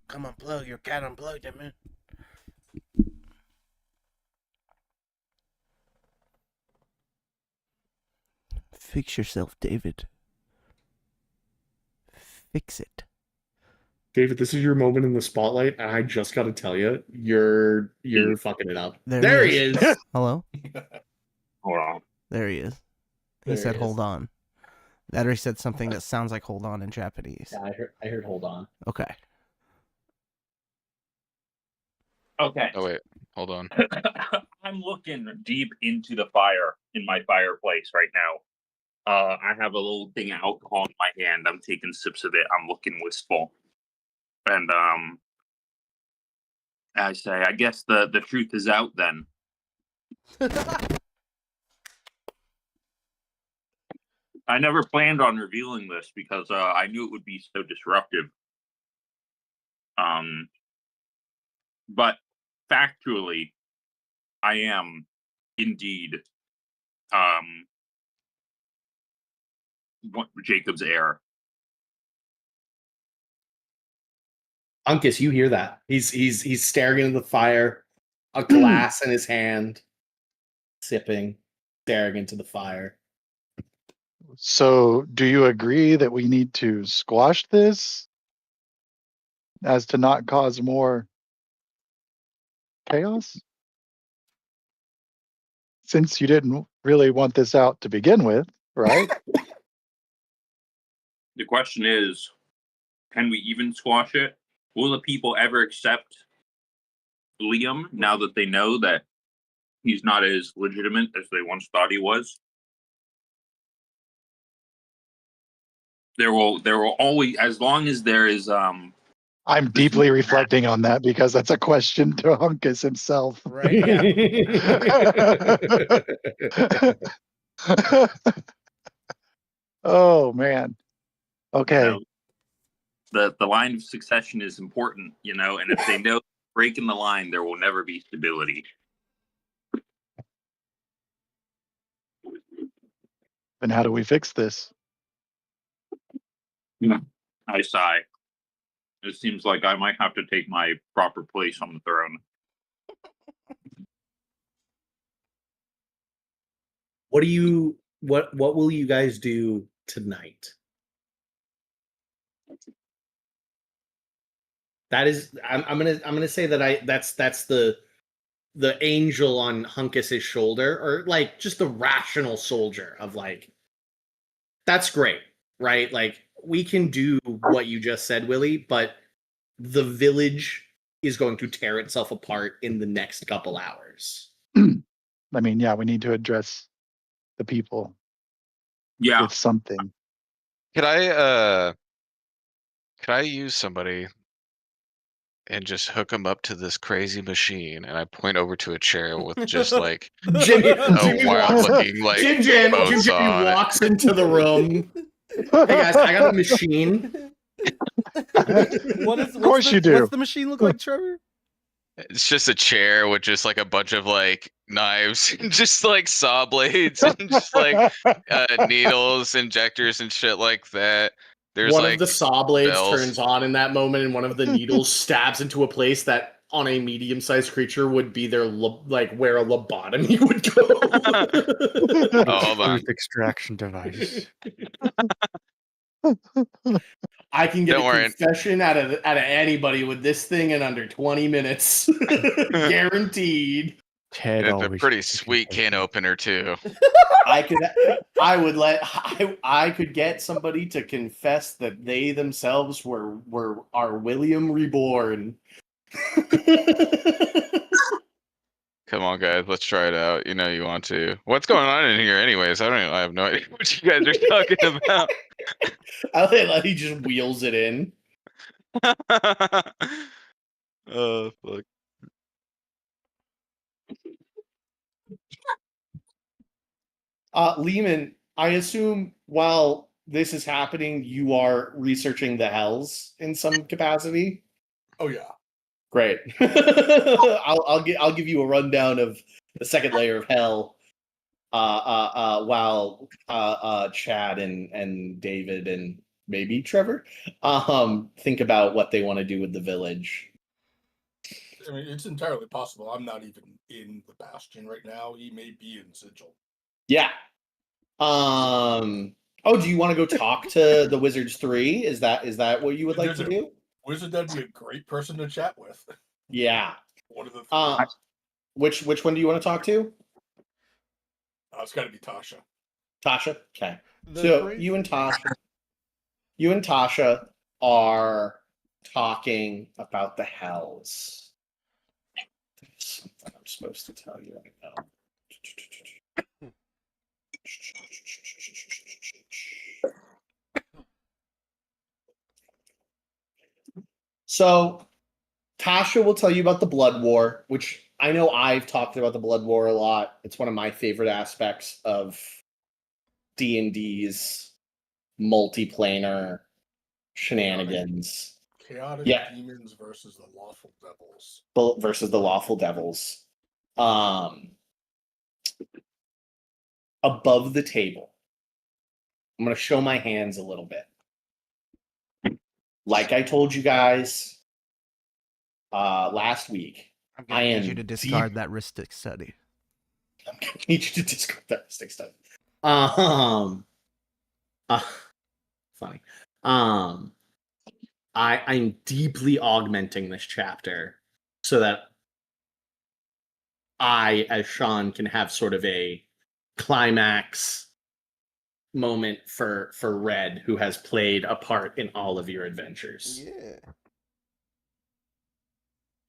Come unplug. Your cat unplugged it, man. Fix yourself, David. Fix it. David, this is your moment in the spotlight, and I just got to tell you, you're fucking it up. There he is. Hello? Hold on. There he is. He said, hold on. That or he said something that sounds like hold on in Japanese. Yeah, I heard hold on. Okay. Okay. Oh wait, hold on. I'm looking deep into the fire in my fireplace right now. I have a little thing of alcohol in my hand. I'm taking sips of it. I'm looking wistful. And I say, I guess the truth is out then. I never planned on revealing this because I knew it would be so disruptive. But factually, I am indeed Jacob's heir. Uncas, you hear that? He's staring into the fire, a glass in his hand, sipping, staring into the fire. So, do you agree that we need to squash this as to not cause more chaos? Since you didn't really want this out to begin with, right? The question is, can we even squash it? Will the people ever accept Liam now that they know that he's not as legitimate as they once thought he was? There will always, as long as there is I'm deeply reflecting on that because that's a question to Hunkus himself. Right, yeah. Oh man. Okay. You know, the line of succession is important, you know, and if they know breaking the line, there will never be stability. Then how do we fix this? I sigh. It seems like I might have to take my proper place on the throne. What will you guys do tonight? That is, I'm gonna say that that's the angel on Hunkus's shoulder, or like just the rational soldier of like, that's great, right? Like we can do what you just said, Willie, but the village is going to tear itself apart in the next couple hours. I mean, yeah, we need to address the people with something. Could I use somebody and just hook them up to this crazy machine? And I point over to a chair with just like Jimmy wild looking like Jimmy walks into the room. Hey guys, I got a machine. Of course you do. What's the machine look like, Trevor? It's just a chair with just like a bunch of like knives, and just like saw blades, and just like needles, injectors, and shit like that. There's one like of the saw blades bells. turns on in that moment, and one of the needles stabs into a place that on a medium-sized creature would be their like where a lobotomy would go. Oh, hold on. Truth extraction device. I can get Don't a worry. confession out of anybody with this thing in under 20 minutes, guaranteed. Ted It's a always pretty gets the sweet confession. can opener too. I could get somebody to confess that they themselves are William reborn. Come on, guys, let's try it out. You know you want to. What's going on in here, anyways? I have no idea what you guys are talking about. I like he just wheels it in. Oh fuck. Lehman, I assume while this is happening, you are researching the hells in some capacity. Oh yeah. Great. I'll give you a rundown of the second layer of hell. While Chad and David and maybe Trevor think about what they want to do with the village. I mean, it's entirely possible. I'm not even in the Bastion right now. He may be in Sigil. Yeah. Oh, do you want to go talk to the Wizards 3? Is that what you would like to do? Wizard, that'd be a great person to chat with. Yeah. One of the which one do you want to talk to? It's got to be Tasha. Tasha? Okay. So you and Tasha are talking about the hells. There's something I'm supposed to tell you right now. So Tasha will tell you about the Blood War, which I know I've talked about the Blood War a lot. It's one of my favorite aspects of D&D's multiplanar shenanigans. Chaotic demons versus the lawful devils. Above the table, I'm going to show my hands a little bit. Like I told you guys last week, I need you to discard that Ristic study. I'm going to need you to discard that Ristic study. Funny. I'm deeply augmenting this chapter so that I, as Sean, can have sort of a climax moment for Red, who has played a part in all of your adventures. Yeah.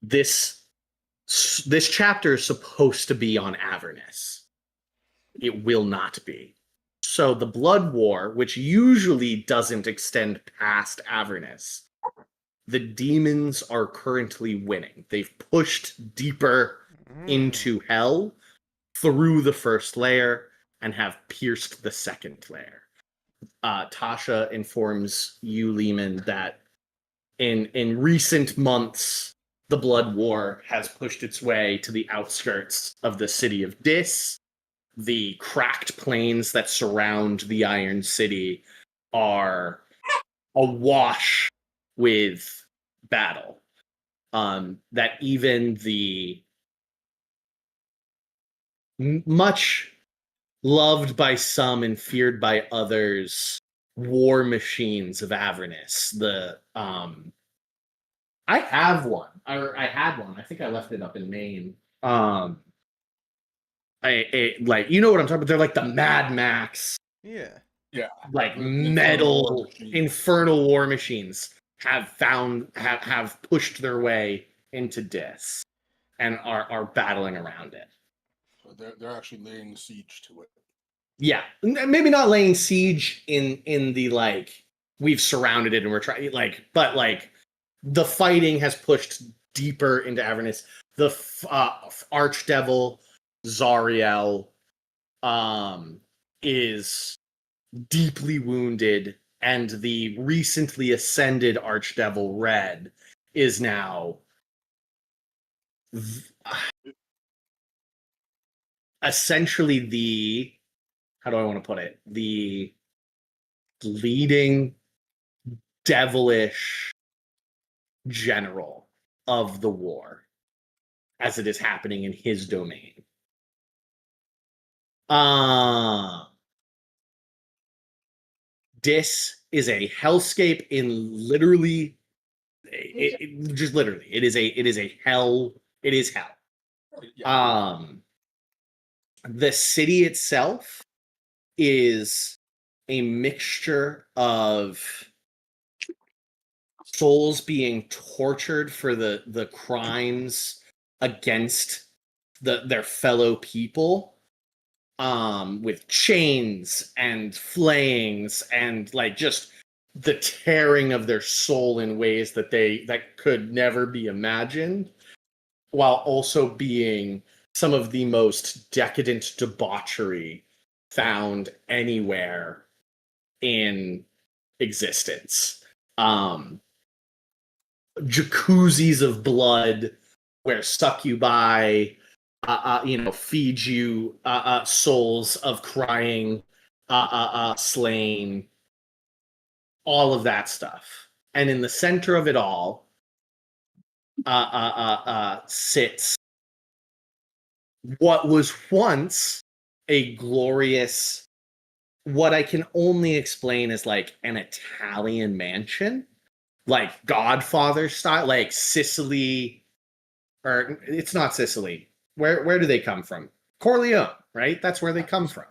This chapter is supposed to be on Avernus. It will not be. So the Blood War, which usually doesn't extend past Avernus, the demons are currently winning. They've pushed deeper into hell through the first layer and have pierced the second layer. Tasha informs you, Lehman, that in recent months, the Blood War has pushed its way to the outskirts of the city of Dis. The cracked plains that surround the Iron City are awash with battle. That even the much loved by some and feared by others war machines of Avernus. I have one. I had one. I think I left it up in Maine. Like, you know what I'm talking about? They're like the Mad Max. Yeah. Yeah. Like metal infernal war machines have pushed their way into Dis and are battling around it. So they're actually laying siege to it. Yeah, maybe not laying siege in the like we've surrounded it and we're trying but the fighting has pushed deeper into Avernus. The Archdevil Zariel is deeply wounded, and the recently ascended Archdevil Red is now essentially the, how do I want to put it? The leading devilish general of the war as it is happening in his domain. Dis is a hellscape in literally, just literally, it is a hell. It is hell. Yeah. The city itself is a mixture of souls being tortured for the crimes against their fellow people with chains and flayings and like just the tearing of their soul in ways that could never be imagined, while also being some of the most decadent debauchery found anywhere in existence. Jacuzzis of blood where succubi feed you souls of crying slain, all of that stuff. And in the center of it all sits what was once a glorious, what I can only explain as like an Italian mansion, like Godfather style, like Sicily, or it's not Sicily. Where do they come from? Corleone, right? That's where they come from.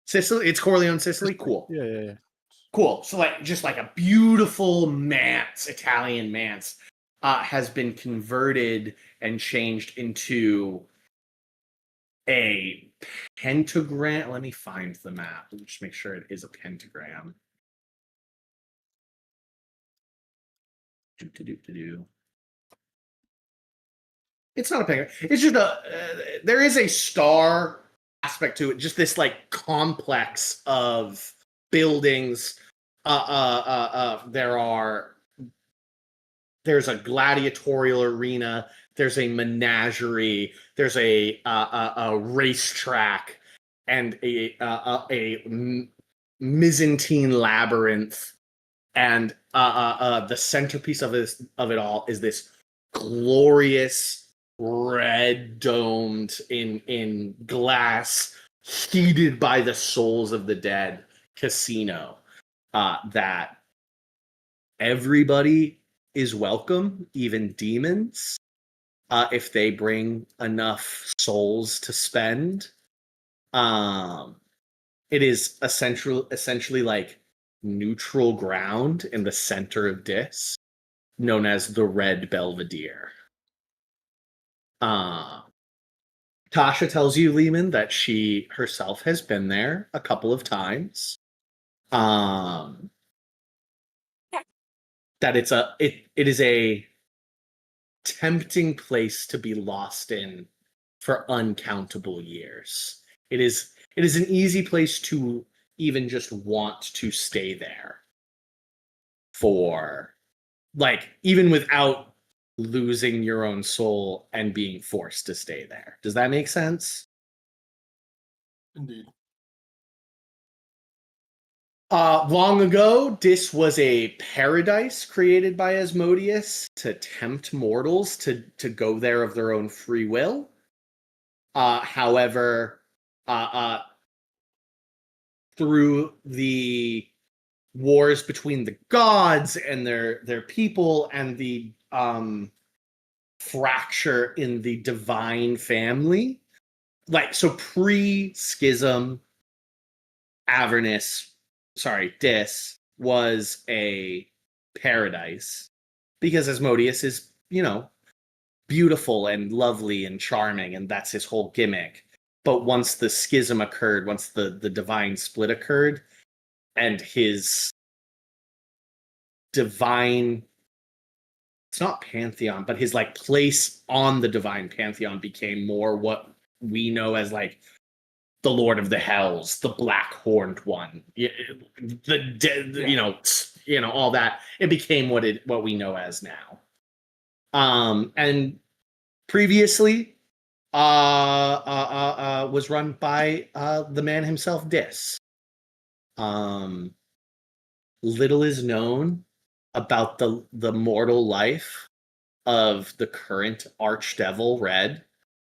Sicily, it's Corleone, Sicily. Cool. Yeah. Cool. So like just like a beautiful manse, Italian manse, has been converted and changed into a pentagram. Let me find the map. Let me just make sure it is a pentagram. It's not a pentagram. It's just there is a star aspect to it. Just this like complex of buildings. There's a gladiatorial arena. There's a menagerie. There's a racetrack and a Byzantine labyrinth. And the centerpiece of it all is this glorious red domed in glass, heated by the souls of the dead casino that everybody is welcome, even demons, if they bring enough souls to spend. It is essentially like neutral ground in the center of Dis, known as the Red Belvedere. Tasha tells you, Lehman, that she herself has been there a couple of times. That it is a tempting place to be lost in for uncountable years. It is an easy place to even just want to stay there for, like, even without losing your own soul and being forced to stay there. Does that make sense? Indeed. Long ago, this was a paradise created by Asmodeus to tempt mortals to go there of their own free will. However, through the wars between the gods and their people and the fracture in the divine family, like, so pre-schism, Dis was a paradise because Asmodeus is, beautiful and lovely and charming, and that's his whole gimmick. But once the schism occurred, once the divine split occurred, and his divine, it's not pantheon, but his like place on the divine pantheon became more what we know as like the Lord of the Hells, the Black Horned One, all that. It became what we know as now. And previously, was run by the man himself, Dis. Little is known about the mortal life of the current Archdevil Red.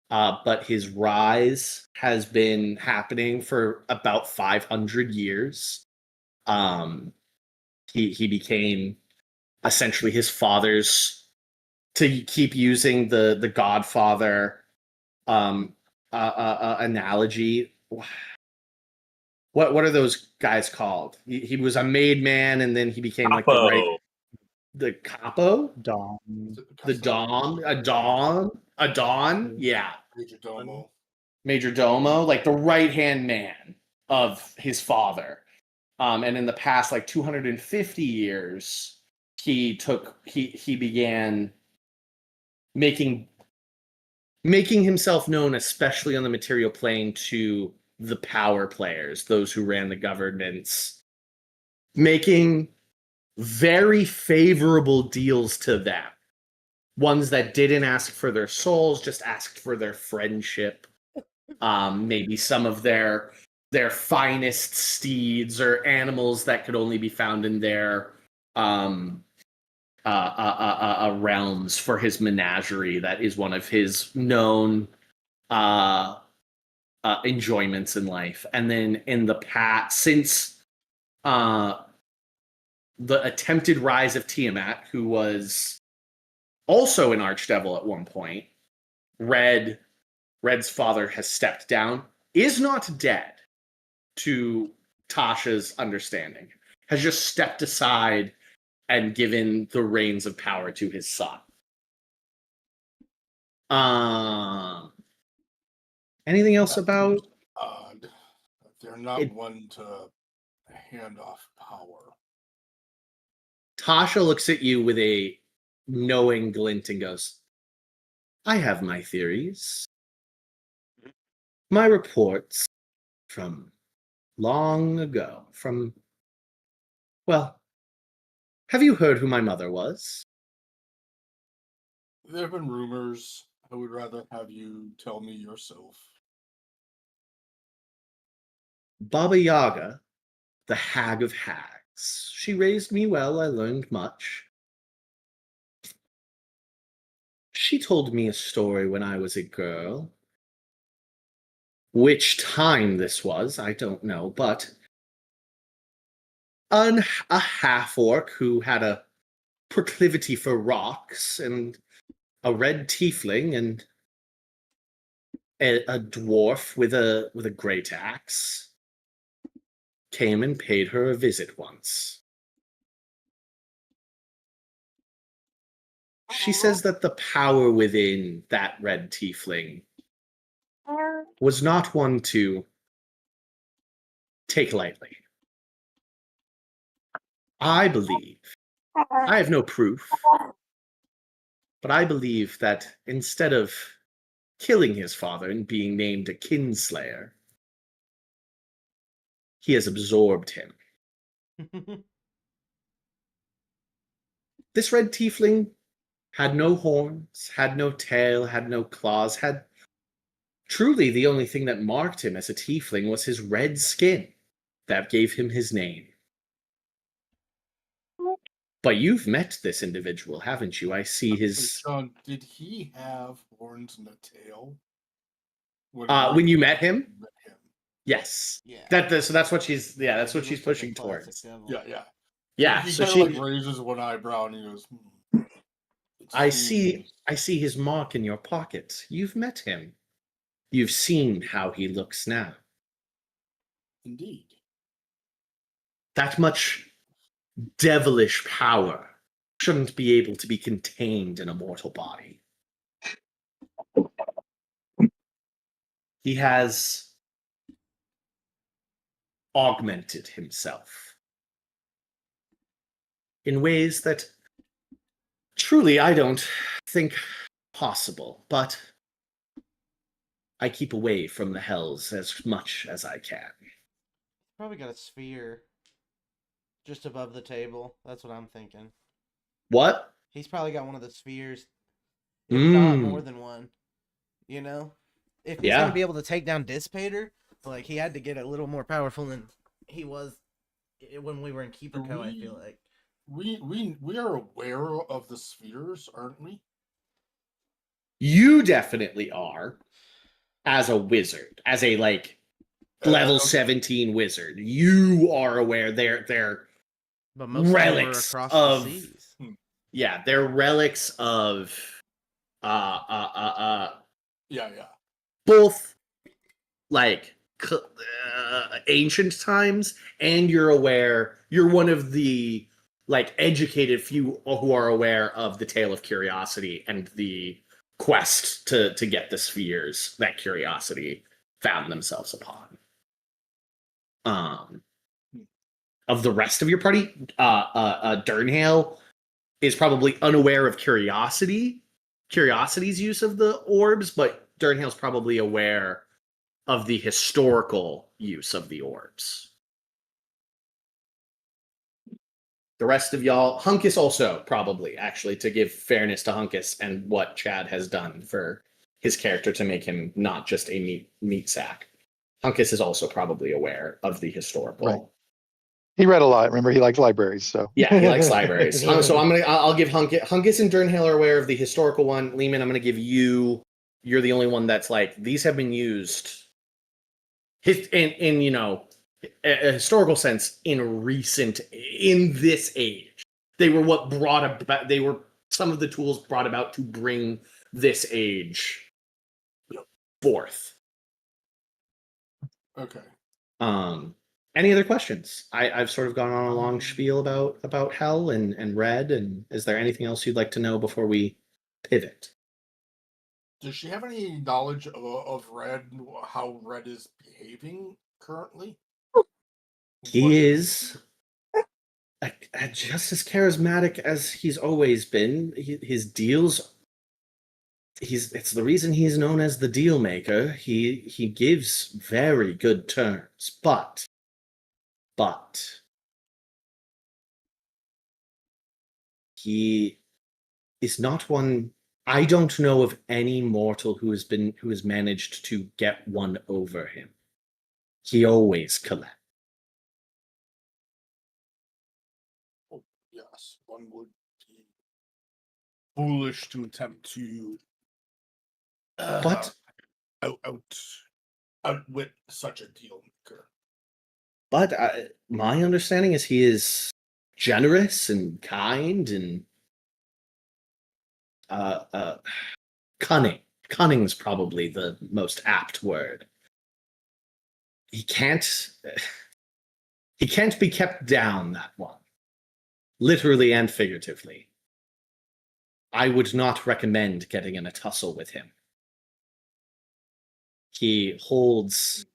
But his rise has been happening for about 500 years. He became essentially his father's, to keep using the Godfather analogy. What are those guys called? He was a made man, and then he became like the capo, Dom, a Dawn, yeah. Major Domo, like the right-hand man of his father. And in the past, like 250 years, he began making himself known, especially on the material plane, to the power players, those who ran the governments, making very favorable deals to them. Ones that didn't ask for their souls, just asked for their friendship. Maybe some of their finest steeds or animals that could only be found in their realms for his menagerie. That is one of his known enjoyments in life. And then in the past, since the attempted rise of Tiamat, who was also an archdevil at one point, Red's father has stepped down, is not dead, to Tasha's understanding, has just stepped aside and given the reins of power to his son. Anything else about? Odd. They're not one to hand off power. Tasha looks at you with a knowing glint and goes, I have my theories. My reports from long ago, well, have you heard who my mother was? There have been rumors. I would rather have you tell me yourself. Baba Yaga, the Hag of Hags. She raised me well, I learned much. She told me a story when I was a girl. Which time this was, I don't know, but a half-orc who had a proclivity for rocks, and a red tiefling, and a dwarf with a great axe came and paid her a visit once. She says that the power within that red tiefling was not one to take lightly. I believe, I have no proof, but I believe that instead of killing his father and being named a kinslayer, he has absorbed him. This red tiefling had no horns, had no tail, had no claws, had truly the only thing that marked him as a tiefling was his red skin. That gave him his name. But you've met this individual, haven't you? I see his... Sean, did he have horns and a tail? When you met him? Yes. Yeah. So that's what she's... Yeah, that's what she's pushing towards. Yeah. Yeah, He so kind she... of like raises one eyebrow and he goes, I see his mark in your pocket. You've met him. You've seen how he looks now. Indeed. That much devilish power shouldn't be able to be contained in a mortal body. He has augmented himself in ways that truly I don't think possible, but I keep away from the hells as much as I can. Probably got a sphere just above the table. That's what I'm thinking. What? He's probably got one of the spheres, if not more than one. You know? If he's going to be able to take down Dissipator, like, he had to get a little more powerful than he was when we were in Keeper Co., I feel like. We are aware of the spheres, aren't we? You definitely are, as a wizard, as a level 17 wizard. You are aware they're but most relics of the seas. Yeah, they're relics of both ancient times, and you're one of the educated few who are aware of the Tale of Curiosity and the quest to get the spheres that Curiosity found themselves upon. Of the rest of your party, Durnhale is probably unaware of Curiosity's use of the orbs, but Durnhale's probably aware of the historical use of the orbs. The rest of y'all, Hunkus also probably, actually, to give fairness to Hunkus and what Chad has done for his character to make him not just a meat sack. Hunkus is also probably aware of the historical. Right. He read a lot. Remember, he likes libraries. So yeah, he likes libraries. So I'll give Hunkus and Durnhale are aware of the historical one. Lehman, I'm gonna give you. You're the only one that's like these have been used. In a historical sense in this age. They were what brought about. They were some of the tools brought about to bring this age forth. Okay. Any other questions? I've sort of gone on a long spiel about Hell and Red, and is there anything else you'd like to know before we pivot? Does she have any knowledge of Red, how Red is behaving currently? He is just as charismatic as he's always been. His deals. It's the reason he's known as the deal maker. He gives very good terms, but he is not one. I don't know of any mortal who has managed to get one over him. He always collects. Oh, yes, one would be foolish to attempt to outwit such a deal maker. But my understanding is he is generous and kind and cunning. Cunning is probably the most apt word. He can't be kept down, that one. Literally and figuratively. I would not recommend getting in a tussle with him. He holds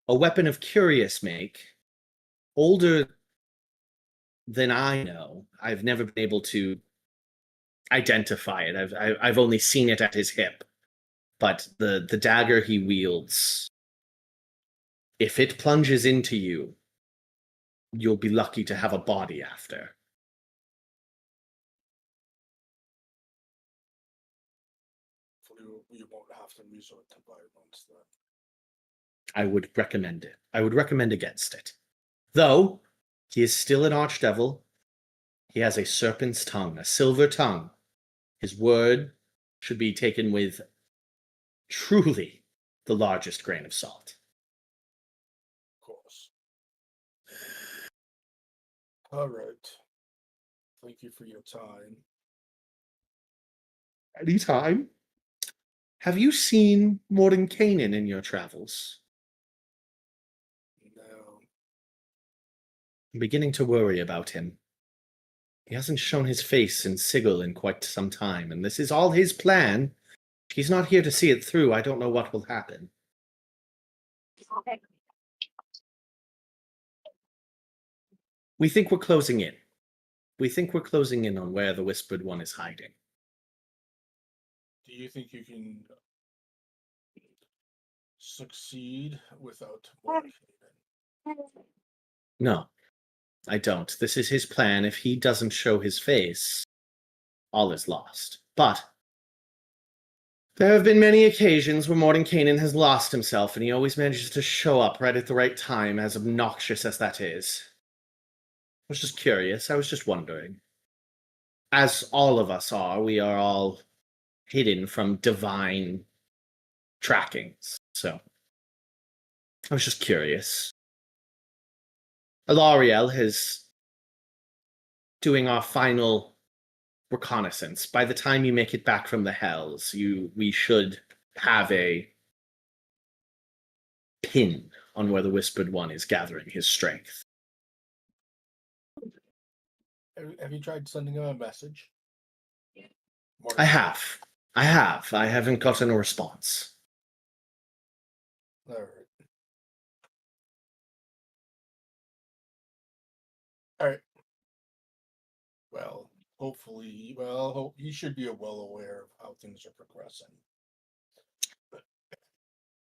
a weapon of curious make, older than I know. I've never been able to identify it. I've only seen it at his hip. But the dagger he wields, if it plunges into you, you'll be lucky to have a body after. You won't have to resort to violence then. I would recommend it. I would recommend against it. Though, he is still an archdevil. He has a serpent's tongue, a silver tongue. His word should be taken with truly the largest grain of salt. Of course. All right. Thank you for your time. Anytime. Have you seen Mordenkainen in your travels? No. I'm beginning to worry about him. He hasn't shown his face in Sigil in quite some time, and this is all his plan. If he's not here to see it through, I don't know what will happen. We think we're closing in. We think we're closing in on where the Whispered One is hiding. Do you think you can succeed without Mordenkainen? No, I don't. This is his plan. If he doesn't show his face, all is lost. But there have been many occasions where Mordenkainen has lost himself, and he always manages to show up right at the right time, as obnoxious as that is. I was just curious. I was just wondering. As all of us are, we are all hidden from divine trackings. So I was just curious. Alariel is doing our final reconnaissance. By the time you make it back from the Hells, we should have a pin on where the Whispered One is gathering his strength. Have you tried sending him a message? I have. I haven't gotten a response. All right. All right. Well, hopefully, he should be well aware of how things are progressing.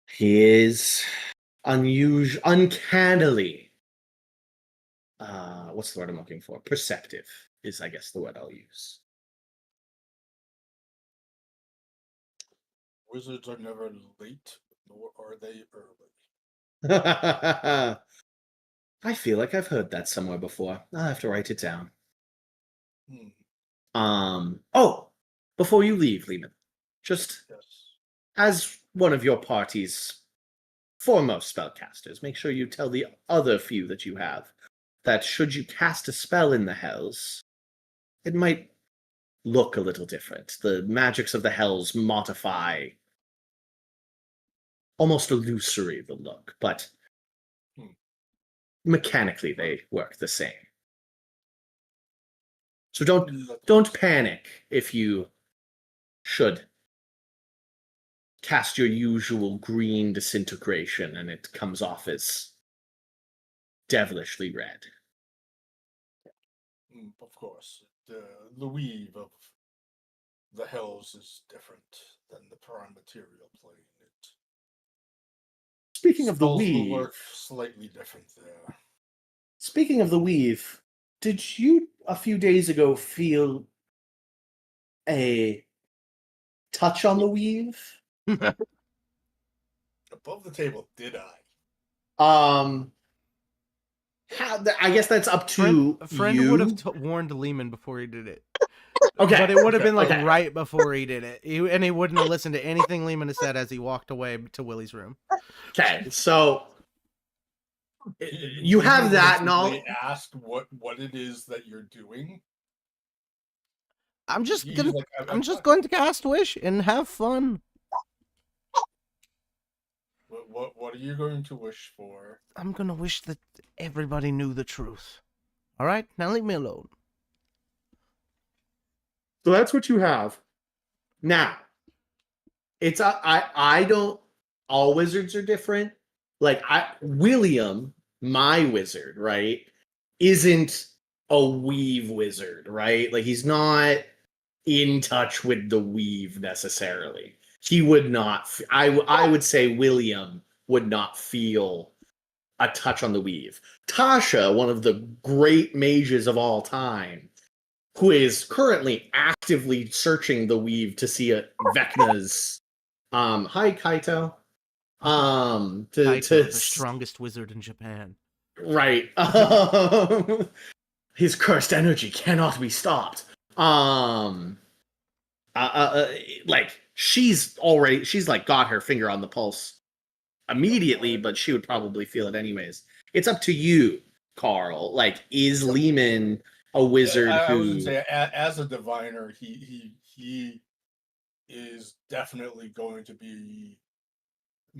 He is uncannily. What's the word I'm looking for? Perceptive is, I guess, the word I'll use. Wizards are never late, nor are they early. I feel like I've heard that somewhere before. I'll have to write it down. Oh, before you leave, Lehman, just as one of your party's foremost spellcasters, make sure you tell the other few that you have that should you cast a spell in the Hells, it might look a little different. The magics of the Hells modify almost illusory the look, but mechanically they work the same. So don't panic if you should cast your usual green disintegration and it comes off as devilishly red. Of course, the weave of the Hells is different than the prime material plane. Speaking of the weave, will work slightly different there. Speaking of the weave, did you a few days ago feel a touch on the weave? Above the table, did I? I guess that's up to a friend you. would have warned Lehman before he did it. Okay, but it would have been like right before he did it, and he wouldn't have listened to anything Lehman has said as he walked away to Willie's room. Okay, so you have that knowledge. Asked what it is that you're doing. I'm just going to cast Wish and have fun. What are you going to wish for? I'm going to wish that everybody knew the truth. All right, now leave me alone. So that's what you have. Now, it's I don't. All wizards are different. Like William, my wizard, right, isn't a weave wizard, right? Like he's not in touch with the weave necessarily. He would not. I would say William would not feel a touch on the weave. Tasha, one of the great mages of all time, who is currently actively searching the weave to see Vecna's hi Kaito. Kaito, the strongest wizard in Japan. Right. His cursed energy cannot be stopped. Like she's like got her finger on the pulse immediately, but she would probably feel it anyways. It's up to you, Carl. Like, is Lehman a wizard I was gonna say, as a diviner, he is definitely going to be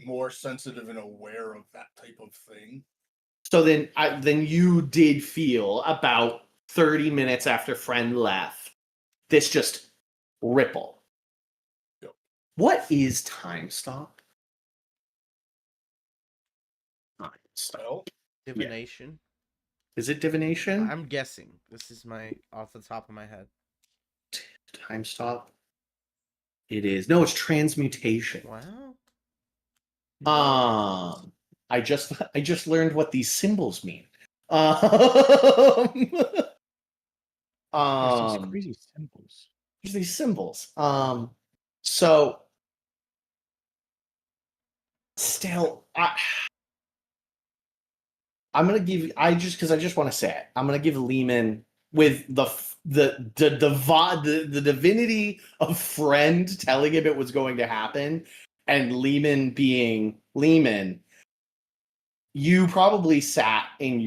more sensitive and aware of that type of thing. So then you did feel about 30 minutes after friend left this just ripple. Yep. What is time stop? Spell? Divination. Yeah. Is it divination? I'm guessing. This is off the top of my head. Time stop. It is. No, it's transmutation. Wow. I just learned what these symbols mean. There's these crazy symbols. There's these symbols. So still, I'm gonna give. I just want to say it. I'm gonna give Lehman with the divinity of friend telling him it was going to happen, and Lehman being Lehman. You probably sat in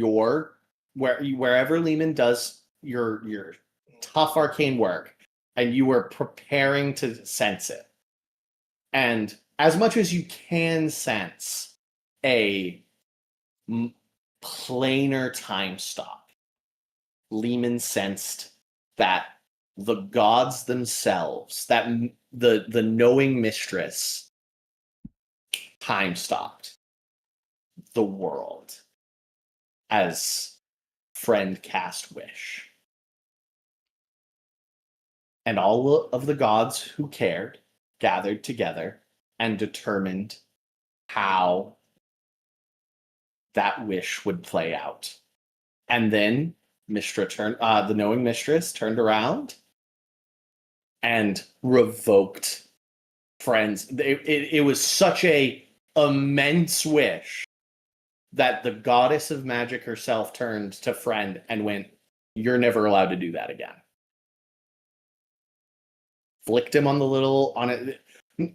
wherever Lehman does your tough arcane work, and you were preparing to sense it. And as much as you can sense a planar time stop, Lehman sensed that the gods themselves, that the knowing mistress, time stopped the world as friend cast wish. And all of the gods who cared gathered together and determined how that wish would play out. And then the knowing mistress turned around and revoked friends. It was such a immense wish that the goddess of magic herself turned to friend and went, "You're never allowed to do that again." Flicked him on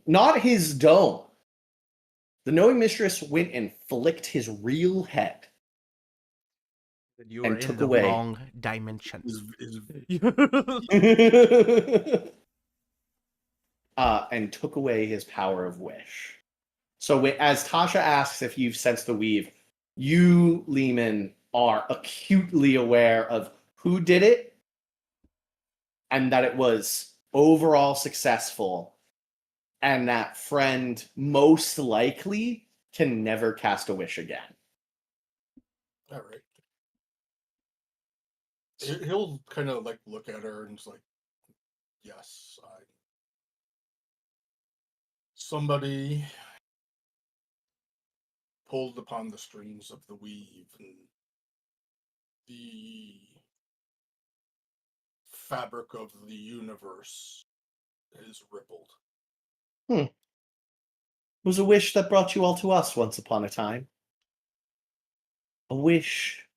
not his dome. The knowing mistress went and flicked his real head. You and are took in the away wrong dimension. And took away his power of wish. So as Tasha asks if you've sensed the weave, you, Lehman, are acutely aware of who did it and that it was overall successful, and that friend most likely can never cast a wish again. All right. He'll kind of like look at her and just like, yes, somebody pulled upon the strings of the weave, and the fabric of the universe is rippled. It was a wish that brought you all to us once upon a time. A wish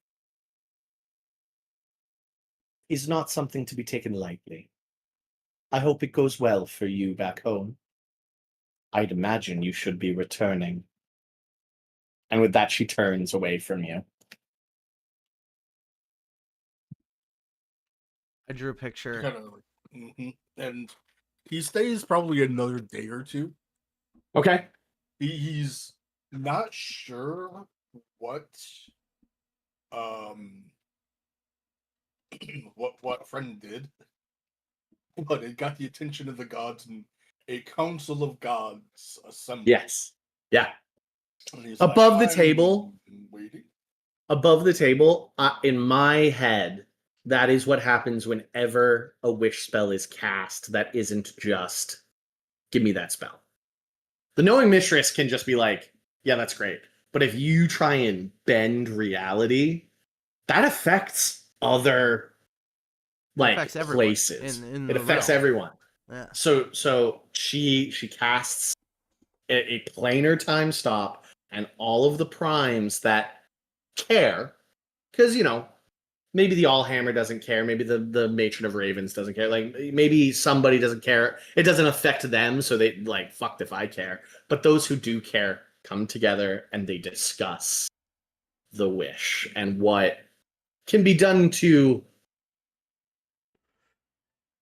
is not something to be taken lightly. I hope it goes well for you back home. I'd imagine you should be returning. And with that, she turns away from you. I drew a picture. Kind of like, and he stays probably another day or two. Okay. He's not sure what what friend did, but it got the attention of the gods, and a council of gods assembled. Yes. Yeah. Above the table. Waiting. Above the table, in my head, that is what happens whenever a wish spell is cast that isn't just, give me that spell. The knowing mistress can just be like, yeah, that's great. But if you try and bend reality, that affects other places. It affects everyone. Yeah. So she casts a planar time stop, and all of the primes that care, because maybe the Allhammer doesn't care, maybe the Matron of Ravens doesn't care, like maybe somebody doesn't care, it doesn't affect them, so they like, fucked if I care. But those who do care come together and they discuss the wish and what can be done to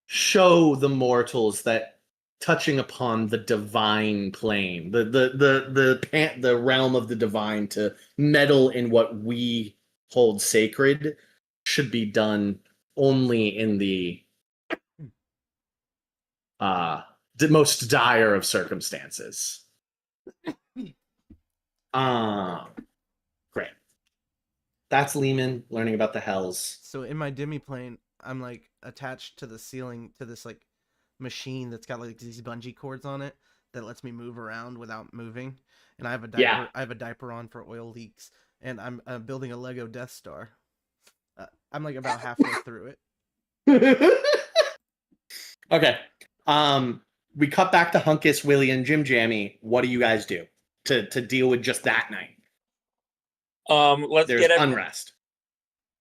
show the mortals that touching upon the divine plane, the realm of the divine, to meddle in what we hold sacred should be done only in the most dire of circumstances. Great. That's Lehman learning about the hells. So in my demiplane, I'm like attached to the ceiling to this like machine that's got like these bungee cords on it that lets me move around without moving. And I have a diaper. Yeah. I have a diaper on for oil leaks, and I'm building a Lego Death Star. I'm like about halfway through it. Okay. We cut back to Hunkus, Willie, and Jim Jammy. What do you guys do to deal with just that night? Let's There's unrest.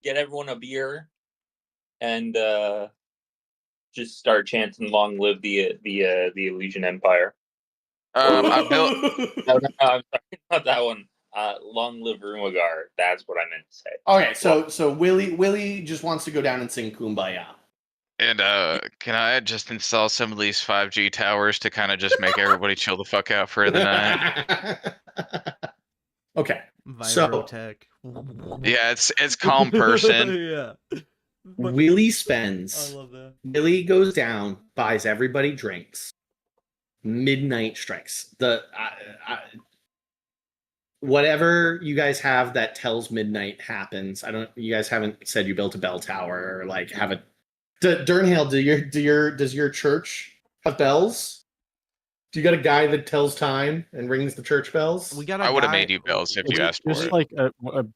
Get everyone a beer, and just start chanting "Long live the Elysian Empire." I built. No, I'm sorry, not that one. Long live Rumagar. That's what I meant to say. Okay, so Willie just wants to go down and sing Kumbaya. And can I just install some of these 5G towers to kind of just make everybody chill the fuck out for the night? Okay. Virotech. Yeah, it's calm person. Yeah. Willie spends. I love that. Willie goes down, buys everybody drinks. Midnight strikes. Whatever you guys have that tells midnight happens. You guys haven't said you built a bell tower or like have a. Durnhale, does your church have bells? Do you got a guy that tells time and rings the church bells? I would have made you bells if you asked for it. Just like a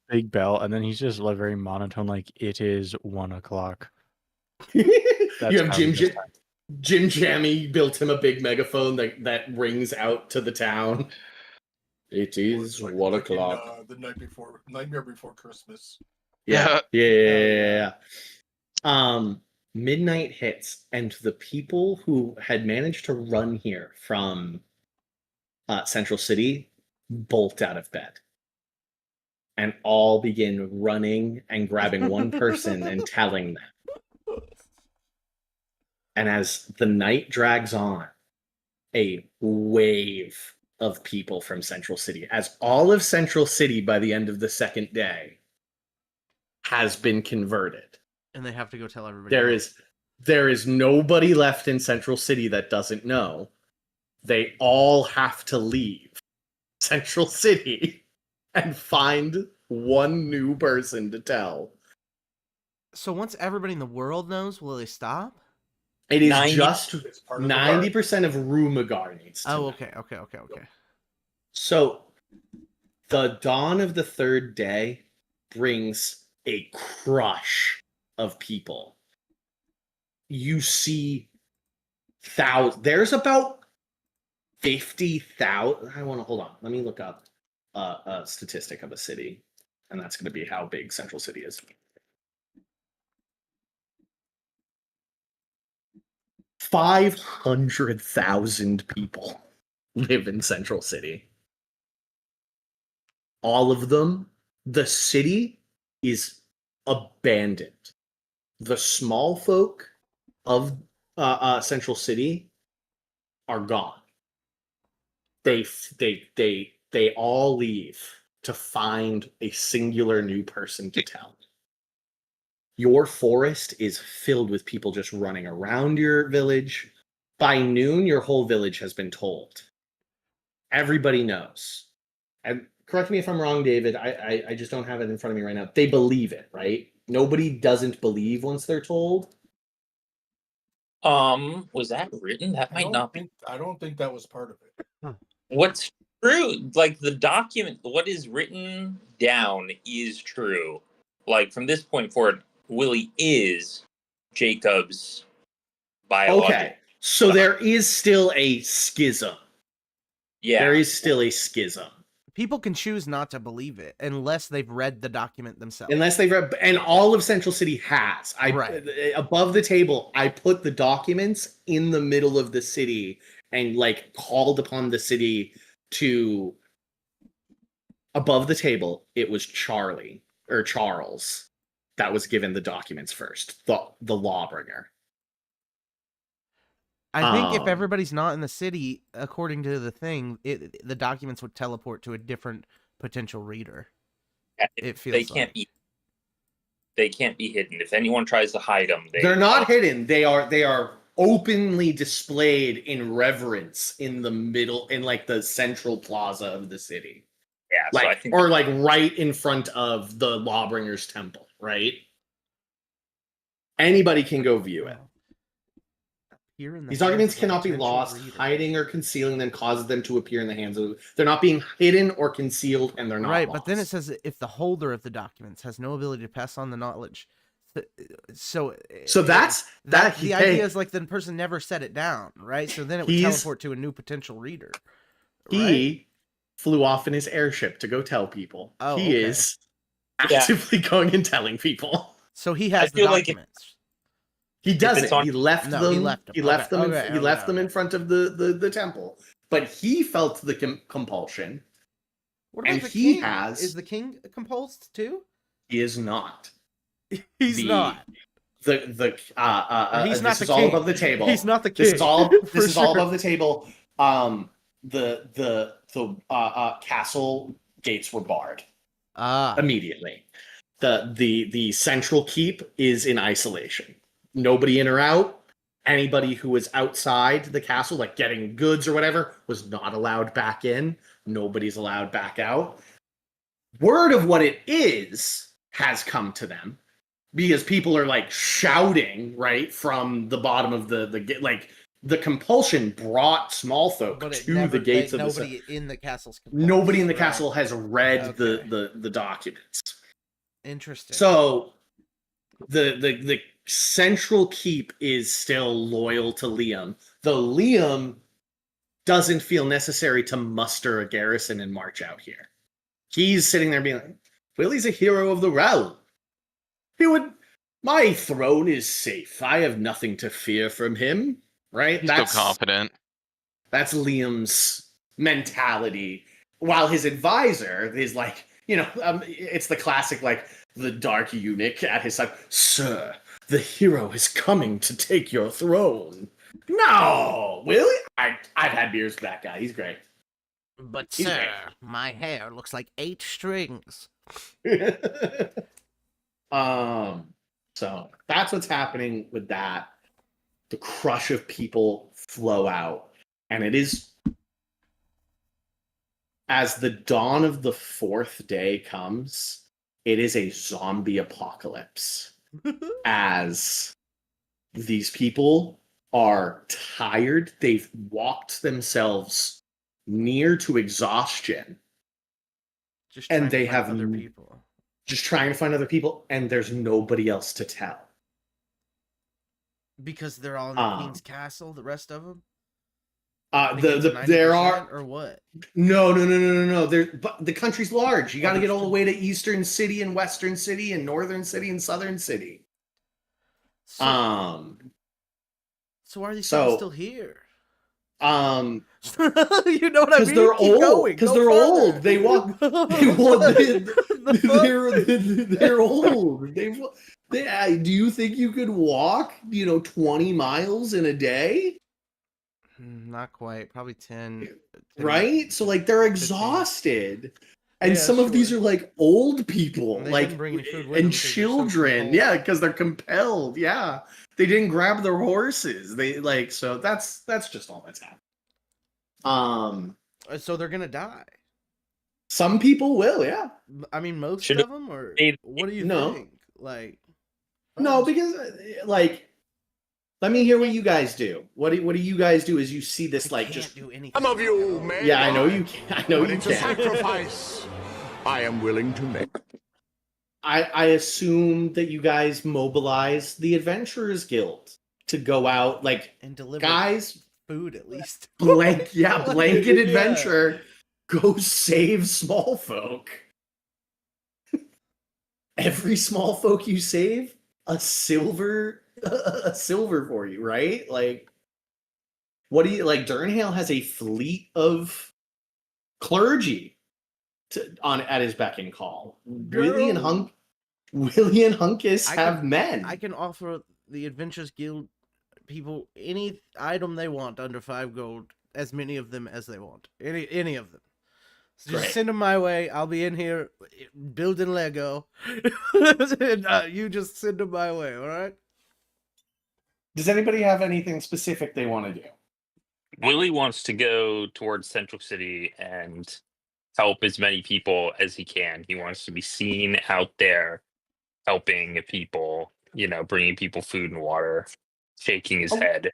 big bell, and then he's just like very monotone, like it is 1 o'clock. You have Jim Jammy built him a big megaphone that rings out to the town. It is like 1 o'clock. The Nightmare Before Christmas. Yeah. Midnight hits, and the people who had managed to run here from Central City bolt out of bed and all begin running and grabbing one person and telling them. And as the night drags on, a wave of people from Central City, as all of Central City by the end of the second day has been converted. And they have to go tell everybody. There is nobody left in Central City that doesn't know. They all have to leave Central City and find one new person to tell. So once everybody in the world knows, will they stop? It is just 90% of Rumagar needs to know. Okay. So the dawn of the third day brings a crush of people. You see there's about 50,000. I want to hold on. Let me look up a statistic of a city, and that's going to be how big Central City is. 500,000 people live in Central City. All of them, the city is abandoned. The small folk of Central City are gone. They all leave to find a singular new person to tell. Your forest is filled with people just running around your village. By noon, your whole village has been told. Everybody knows. And correct me if I'm wrong, David. I just don't have it in front of me right now. They believe it, right? Nobody doesn't believe once they're told. Was that written? That might not be. I don't think that was part of it. What's true? Like the document, what is written down is true. Like from this point forward, Willie is Jacob's biological. Okay, so there is still a schism. Yeah, there is still a schism. People can choose not to believe it unless they've read the document themselves. Unless they've read, and all of Central City has. Above the table, I put the documents in the middle of the city and like called upon the city to. Above the table, it was Charles that was given the documents first, the lawbringer. I think if everybody's not in the city, according to the thing, the documents would teleport to a different potential reader. It feels they can't be hidden. If anyone tries to hide them, they're not hidden. They are openly displayed in reverence in the middle, in like the central plaza of the city. Yeah, like, so I think or like right in front of the Lawbringer's temple, right? Anybody can go view it. These documents cannot be lost. Hiding or concealing them causes them to appear in the hands of. They're not being hidden or concealed, and they're not right. lost. But then it says if the holder of the documents has no ability to pass on the knowledge, so that's that. The idea is like the person never set it down, right? So then it would teleport to a new potential reader. He flew off in his airship to go tell people. He is actively going and telling people. So he has the documents. He doesn't. He left them. He left them. He left them in front of the temple. But he felt the compulsion. What about the king? Is the king compulsed too? He is not. He's not. He's not the is king. all above the table. He's not the king. This is all. This is all above the table. The castle gates were barred immediately. the central keep is in isolation. Nobody in or out. Anybody who was outside the castle, like getting goods or whatever, was not allowed back in. Nobody's allowed back out. Word of what it is has come to them because people are like shouting right from the bottom of the like the compulsion brought small folk to the gates of nobody in the castle's nobody in the castle has read the documents. Interesting. So the central keep is still loyal to Liam, though Liam doesn't feel necessary to muster a garrison and march out here. He's sitting there being like, Willie's a hero of the realm. My throne is safe. I have nothing to fear from him. Right? He's still confident. That's Liam's mentality. While his advisor is like, it's the classic, like, the dark eunuch at his side. Sir, the hero is coming to take your throne. No, Willie? I've had beers with that guy. He's great. But he's sir, great. My hair looks like 8 strings. So that's what's happening with that. The crush of people flow out. And it is, as the dawn of the 4th day comes, it is a zombie apocalypse. As these people are tired, they've walked themselves near to exhaustion. And they have other people. Just trying to find other people, and there's nobody else to tell. Because they're all in the Queen's Castle, the rest of them? There are, or what? No. But the country's large. You got to get all the way to Eastern City and Western City and Northern City and Southern City. So why are these people still here? You know what I mean? Because they're old. Because they're old. They walk. They're old. Do you think you could walk, 20 miles in a day? Not quite. Probably 10. Right? So, like, they're exhausted. And some of these are, like, old people. Like, and children. Yeah, because they're compelled. Yeah. They didn't grab their horses. So that's just all that's happening. So they're going to die. Some people will, yeah. I mean, most of them? Or what do you think? Like... No, because, like, let me hear what you guys do. What do you guys do as you see this, like, just... do anything. Some of you may... Yeah, I know you can. I know you can. It's a sacrifice I am willing to make. I assume that you guys mobilize the Adventurers Guild to go out, like, and deliver food, at least. Blanket adventure. Go save small folk. Every small folk you save, a silver for you, right? Like, what do you like? Durnhale has a fleet of clergy at his beck and call. Willie and Hunkus have men. I can offer the Adventurers Guild people any item they want under 5 gold, as many of them as they want. Any of them. So just send them my way. I'll be in here building Lego. And, you just send them my way, all right? Does anybody have anything specific they want to do? Willie wants to go towards Central City and help as many people as he can. He wants to be seen out there helping people, bringing people food and water, shaking his head.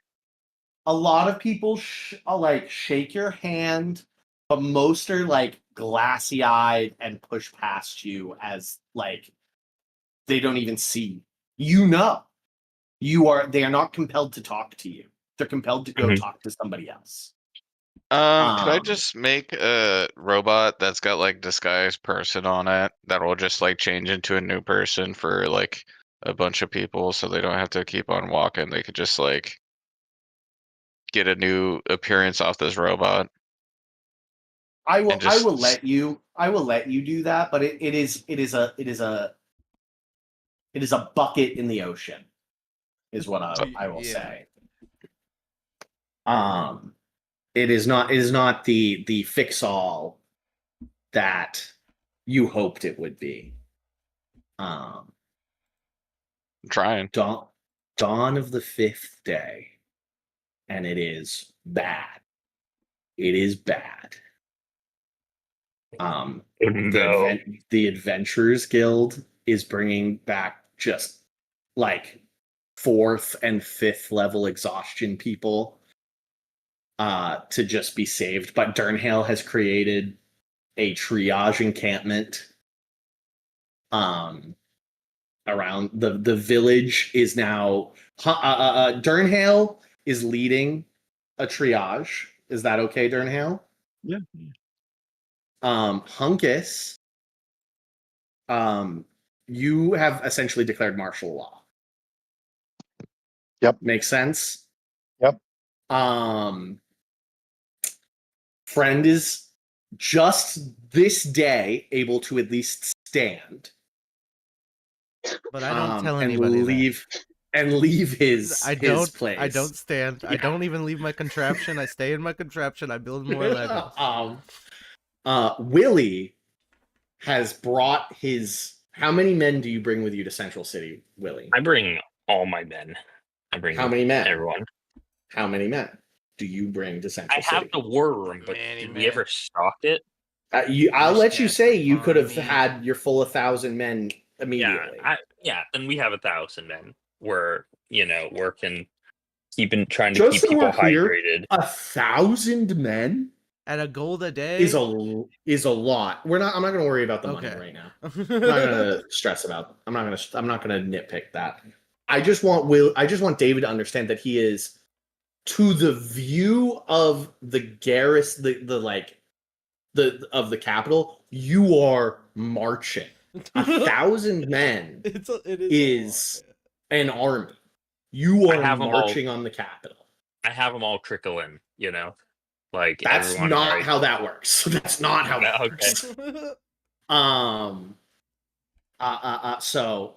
A lot of people shake your hand, but most are like glassy-eyed and push past you as like they don't even see you. They are not compelled to talk to you. They're compelled to go talk to somebody else. Could I just make a robot that's got like disguised person on it that will just like change into a new person for like a bunch of people, so they don't have to keep on walking? They could just like get a new appearance off this robot. I will let you do that, but it is a bucket in the ocean, is what I will say. It is not the fix all that you hoped it would be. I'm trying. Dawn of the 5th day, and it is bad. It is bad. The Adventurers Guild is bringing back just like 4th and 5th level exhaustion people to just be saved. But Durnhale has created a triage encampment around the village. Is now Durnhale is leading a triage. Is that okay, Durnhale? Yeah. Hunkus, you have essentially declared martial law. Yep. Makes sense? Yep. Friend is just this day able to at least stand. But I don't tell anybody and leave his place. I don't stand. Yeah. I don't even leave my contraption. I stay in my contraption. I build more Legos. Willie has brought his... How many men do you bring with you to Central City, Willie? I bring all my men. I bring how many men? Everyone. How many men do you bring to Central City? I have the war room, but did we ever stock it? I'll let you say you could have had your full 1,000 men immediately. Then we have 1,000 men. We're working, trying to Just keep people clear, hydrated. 1,000 men at a gold a day is a lot. I'm not going to worry about the money right now. I'm not going to stress about. I'm not going to nitpick that. I just want David to understand that he is, to the view of the garrison, of the capital, you are marching. 1,000 men is an army. You are marching on the capital. I have them all trickle in, like that's not how that works. That's not how that works. So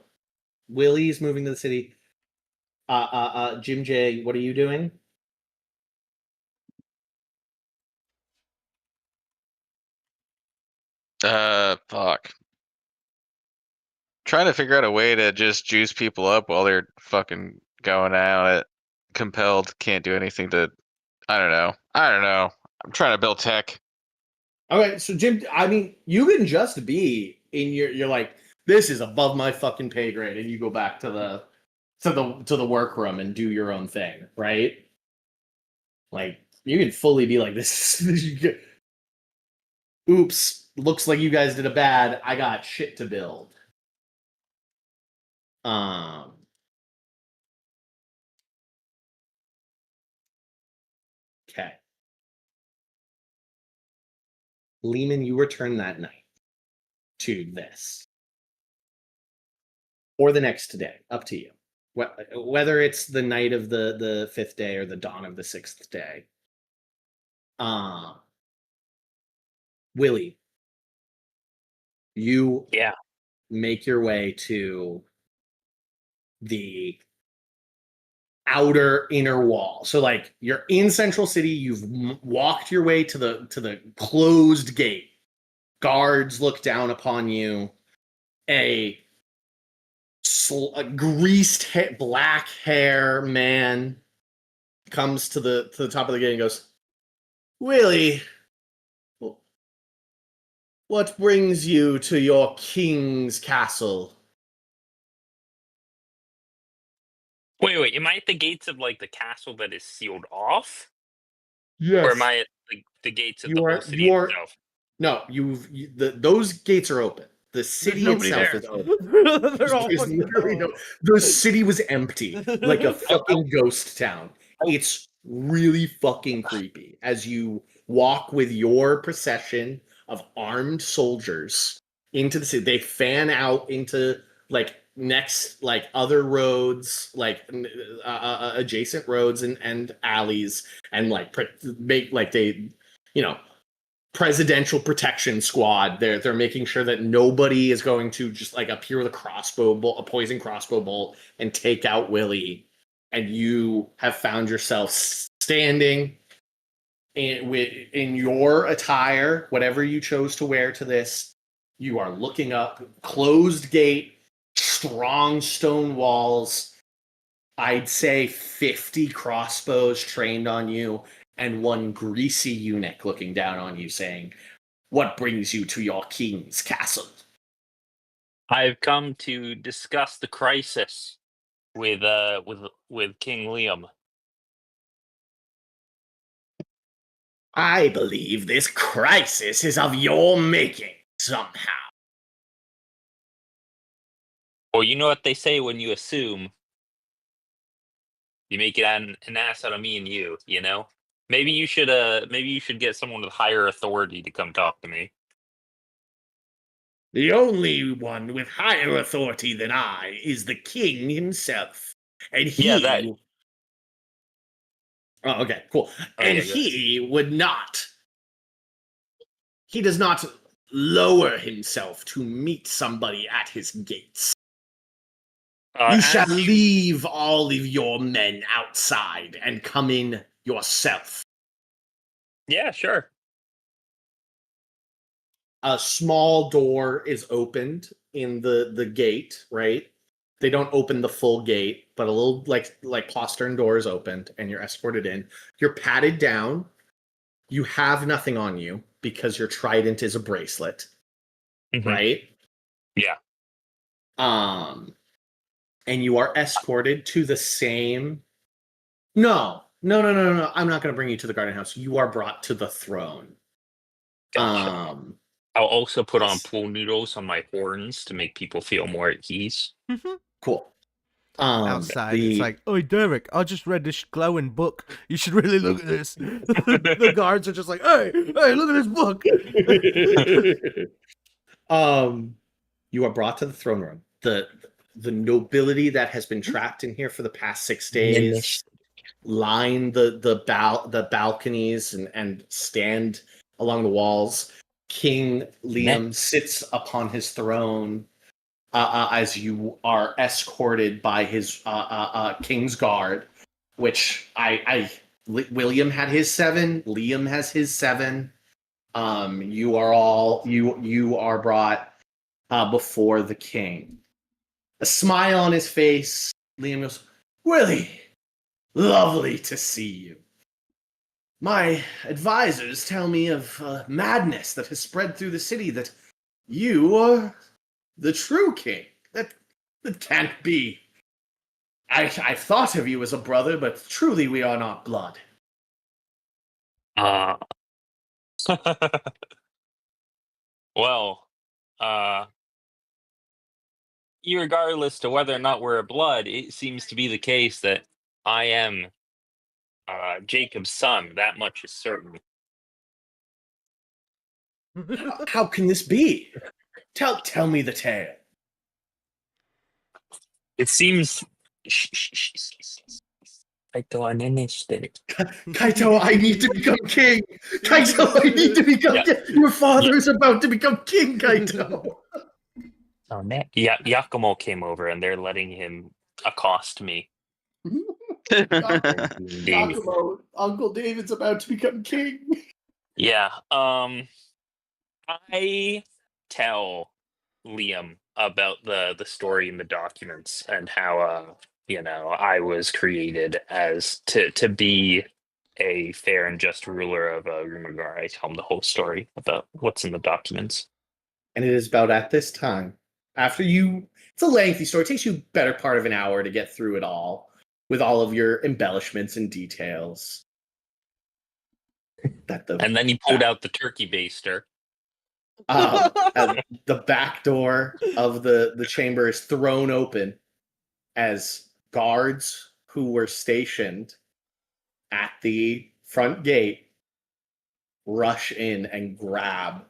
Willie's moving to the city. Jim J, what are you doing? Fuck. Trying to figure out a way to just juice people up while they're fucking going out at compelled. Can't do anything to. I don't know. I'm trying to build tech. Okay, so Jim, I mean, you can just be in you're like, this is above my fucking pay grade, and you go back to the workroom and do your own thing, right? Like, you can fully be like, this oops, looks like you guys did a bad. I got shit to build. Okay. Lehman, you return that night to this. Or the next day, up to you. Whether it's the night of the 5th day or the dawn of the 6th day. Willie, you make your way to the outer inner wall. So like you're in Central City, you've walked your way to the closed gate. Guards look down upon you. A greased black hair man comes to the top of the gate and goes, Willie, what brings you to your king's castle? Wait, am I at the gates of like the castle that is sealed off? Yes. Or am I at the gates of the whole city itself? No, those gates are open. The city itself is open. The city was empty, like a fucking ghost town. It's really fucking creepy as you walk with your procession of armed soldiers into the city. They fan out into other roads, adjacent roads and alleys, and presidential protection squad. They're making sure that nobody is going to just appear with a poison crossbow bolt and take out Willie. And you have found yourself standing in your attire, whatever you chose to wear to this. You are looking up, closed gate. strong stone walls. I'd say 50 crossbows trained on you, and one greasy eunuch looking down on you saying, "What brings you to your king's castle?" I've come to discuss the crisis with King Liam. I believe this crisis is of your making, somehow. Well, you know what they say when you assume. You make it an ass out of me and you, you know? Maybe you should get someone with higher authority to come talk to me. The only one with higher authority than I is the king himself. And he... Yeah, that... Oh, okay, cool. And he would not... He does not lower himself to meet somebody at his gates. You shall leave all of your men outside and come in yourself. Yeah, sure. A small door is opened in the gate, right? They don't open the full gate, but a little like postern door is opened, and you're escorted in. You're patted down. You have nothing on you because your trident is a bracelet, right? Yeah. And you are escorted to the same... No. I'm not going to bring you to the garden house. You are brought to the throne. Gotcha. I'll also put on pool noodles on my horns to make people feel more at ease. Cool. Outside, it's like, "Oh, Derek, I just read this glowing book. You should really look at this." The guards are just like, hey, look at this book. You are brought to the throne room. The nobility that has been trapped in here for the past 6 days line the balconies and stand along the walls. King Liam sits upon his throne as you are escorted by his king's guard, which William had his 7, Liam has his 7. You are brought before the king. A smile on his face. Liam goes, "Willie, lovely to see you. My advisors tell me of madness that has spread through the city, that you are the true king. That can't be. I've thought of you as a brother, but truly we are not blood." Well, irregardless to whether or not we're a blood, it seems to be the case that I am Jacob's son. That much is certain. How can this be? Tell me the tale. It seems... Kaito, I need to become king. Kaito, I need to become king. Your father is about to become king, Kaito. Yakumo came over and they're letting him accost me. Yakumo, Uncle David's about to become king. Yeah. I tell Liam about the story in the documents and how I was created as to be a fair and just ruler of Rumagar. I tell him the whole story about what's in the documents. And it is about at this time, after it's a lengthy story. It takes you better part of an hour to get through it all, with all of your embellishments and details. And then he pulled out the turkey baster. The back door of the chamber is thrown open as guards who were stationed at the front gate rush in and grab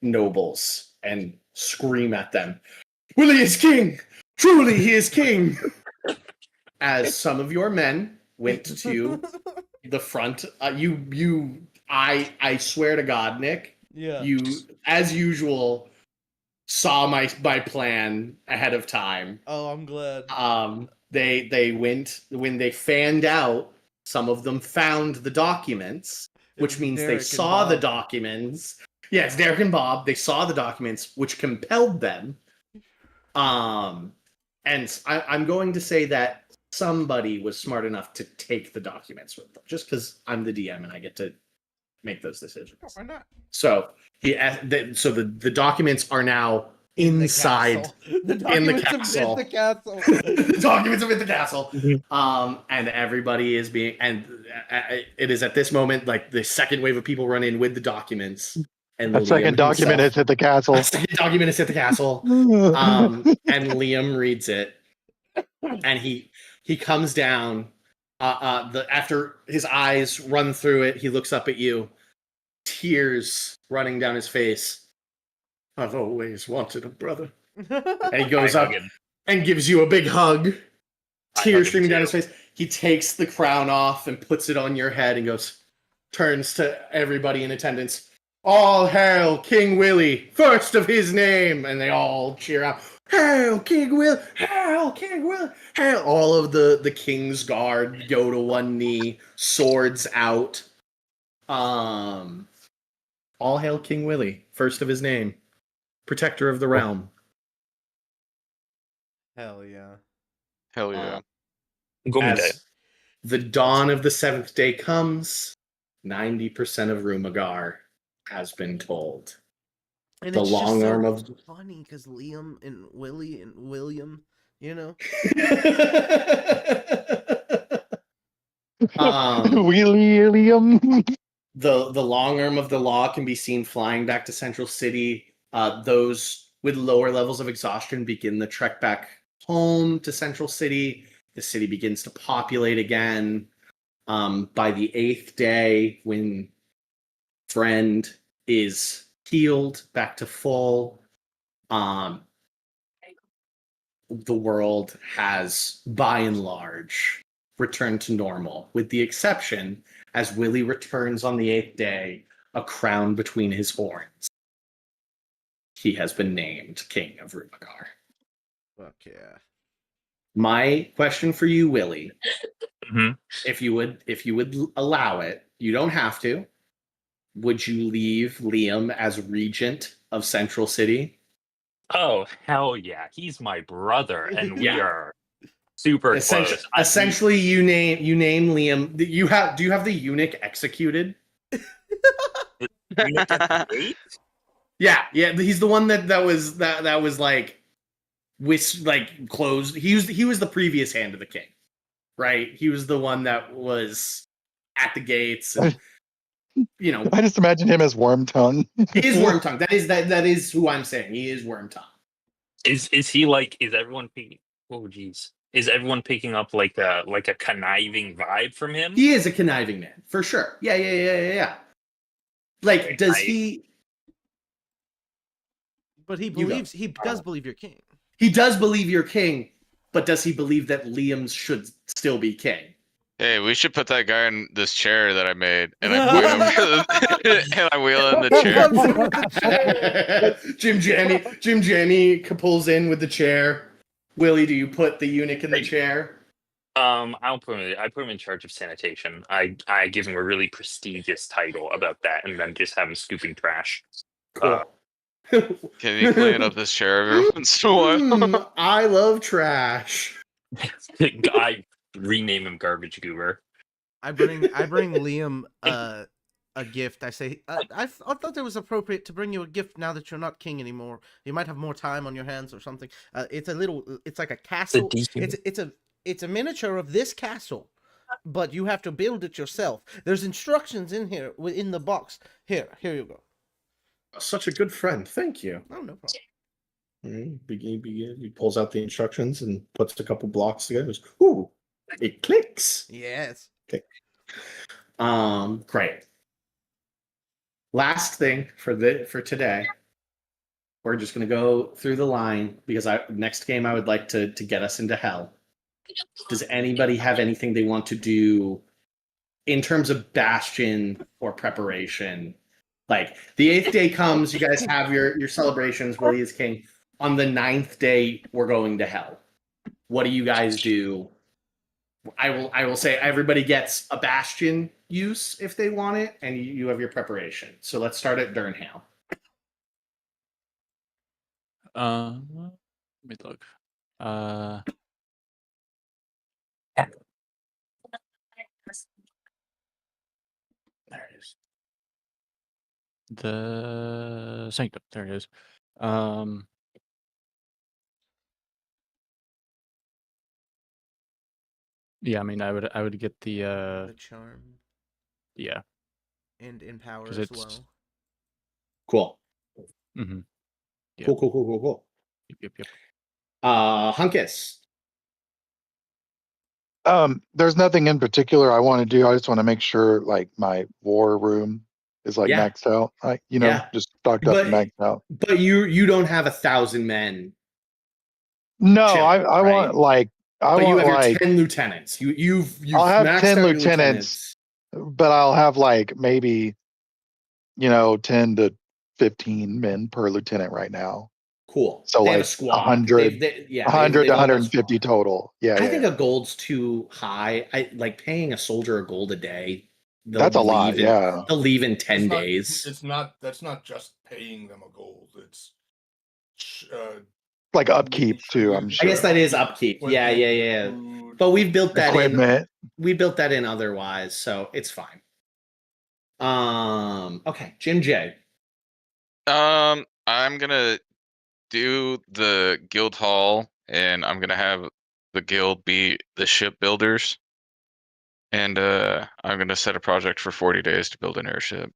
nobles and scream at them, "Willie is king! Truly he is king!" As some of your men went to the front, I swear to God, Nick, you, as usual, saw my plan ahead of time. Oh, I'm glad. They went, when they fanned out, some of them found the documents, which means they saw the documents. Yeah, it's Derek and Bob. They saw the documents, which compelled them And I'm going to say that somebody was smart enough to take the documents with them, just because I'm the DM and I get to make those decisions. Why not? So the documents are now inside the documents in the castle. The documents are in the castle. Mm-hmm. And everybody is being, and it is at this moment like the second wave of people run in with the documents. And a second document is at the castle. A second document is at the castle. And Liam reads it, and he comes down. After his eyes run through it, he looks up at you, tears running down his face. I've always wanted a brother. And he goes up and gives you a big hug. Tears streaming down his face. He takes the crown off and puts it on your head and turns to everybody in attendance. All hail King Willie, first of his name. And they all cheer out. Hail King Will! Hail King Will! Hail! All of the King's Guard go to one knee, swords out. All hail King Willie, first of his name, protector of the realm. Hell yeah. Hell yeah. As the dawn of the seventh day comes, 90% of Rumagar has been told. And the it's long just arm so of funny because Liam and Willie and William, you know. William. The long arm of the law can be seen flying back to Central City. Those with lower levels of exhaustion begin the trek back home to Central City. The city begins to populate again. By the 8th day, when Friend is healed back to full, the world has, by and large, returned to normal, with the exception, as Willie returns on the 8th day, a crown between his horns. He has been named King of Rumagar. Fuck yeah. My question for you, Willie, Mm-hmm. if you would allow it, you don't have to. Would you leave Liam as regent of Central City? Oh, hell yeah. He's my brother, and we are super close. Essentially, you name Liam. Do you have the eunuch executed? Yeah. He's the one that was like closed. He was the previous hand of the king, right? He was the one that was at the gates, and I just imagine him as Wormtongue. He is Wormtongue. That is who I'm saying. He is Wormtongue. Is he like? Is everyone picking? Oh, geez. Is everyone picking up like a conniving vibe from him? He is a conniving man for sure. Yeah. Like, does he? But he believes he does believe you're king. He does believe you're king, but does he believe that Liam should still be king? Hey, we should put that guy in this chair that I made, and I point him and I wheel in the chair. Jim Jammy pulls in with the chair. Willie, do you put the eunuch in the chair? I put him in charge of sanitation. I give him a really prestigious title about that, and then just have him scooping trash. Cool. Can you clean up this chair every once in a while? I love trash. I rename him Garbage Goober. I bring Liam a gift. I say I thought it was appropriate to bring you a gift now that you're not king anymore. You might have more time on your hands or something. It's like a castle. It's a miniature of this castle, but you have to build it yourself. There's instructions in here in the box. Here you go. Such a good friend. Thank you. Oh, no problem. He pulls out the instructions and puts a couple blocks together. Goes, ooh, it clicks. Yes. Okay. Great. Last thing for today. We're just gonna go through the line because next game I would like to get us into hell. Does anybody have anything they want to do in terms of Bastion or preparation? Like, the 8th day comes, you guys have your celebrations, Willie is king. On the 9th day, we're going to hell. What do you guys do? I will say everybody gets a Bastion use if they want it, and you have your preparation. So let's start at Durnhale. me look. There it is. The Sanctum. There it is. Yeah, I mean, I would get The charm. Yeah. And empower 'Cause as it's- well. Cool. Mhm. Yeah. Cool. Yep. Hunkus. There's nothing in particular I want to do. I just want to make sure like my war room is like Yeah. maxed out. Just stocked up and maxed out. But you don't have 1,000 men. No, Chill, I right? want like But you have your 10 lieutenants. You've I'll have maxed 10 out your lieutenants, but I'll have like maybe 10 to 15 men per lieutenant right now. Cool. So they like have a squad. 100 they've 100 to all got 150 squad. total. Yeah, I think a gold's too high. I like paying a soldier a gold a day. That's a lot. Yeah. They'll leave in 10 It's not- days. That's not just paying them a gold. It's like upkeep too, I'm sure. I guess that is upkeep. Yeah. But we've built that Equipment. We built that in otherwise, so it's fine. Okay, Jim J. I'm gonna do the guild hall, and I'm gonna have the guild be the shipbuilders, and I'm gonna set a project for 40 days to build an airship.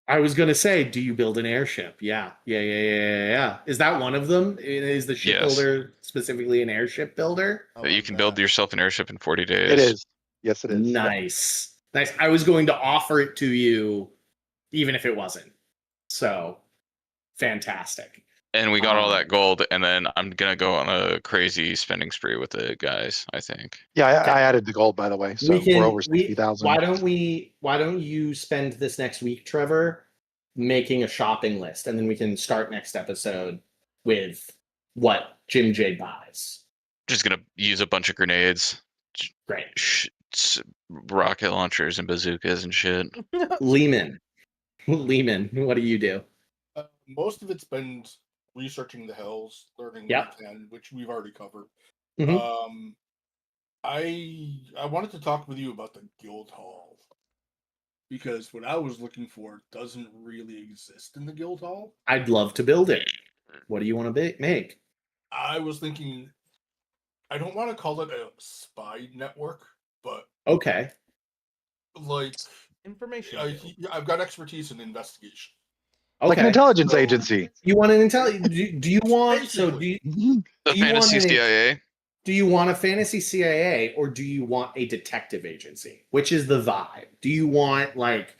I was gonna say, do you build an airship? Yeah. Is that one of them? Is the shipbuilder specifically an airship builder? You can build yourself an airship in 40 days. It is. Yes, it is. Nice. I was going to offer it to you, even if it wasn't. So, fantastic. And we got all that gold, and then I'm gonna go on a crazy spending spree with it, guys. I think. Yeah, I added the gold, by the way. So we're over 60,000. Why don't you spend this next week, Trevor, making a shopping list, and then we can start next episode with what Jim J buys. Just gonna use a bunch of grenades. Great. Rocket launchers and bazookas and shit. Lehman, what do you do? Most of it's been researching the hills, learning Yep. which we've already covered. Mhm. I wanted to talk with you about the guild hall because what I was looking for doesn't really exist in the guild hall. I'd love to build it. What do you want to make? I was thinking, I don't want to call it a spy network, but okay, like information. I've got expertise in investigation. Like an intelligence agency. You want an intelligence? Do you want The fantasy CIA? Do you want a fantasy CIA or do you want a detective agency? Which is the vibe? Do you want like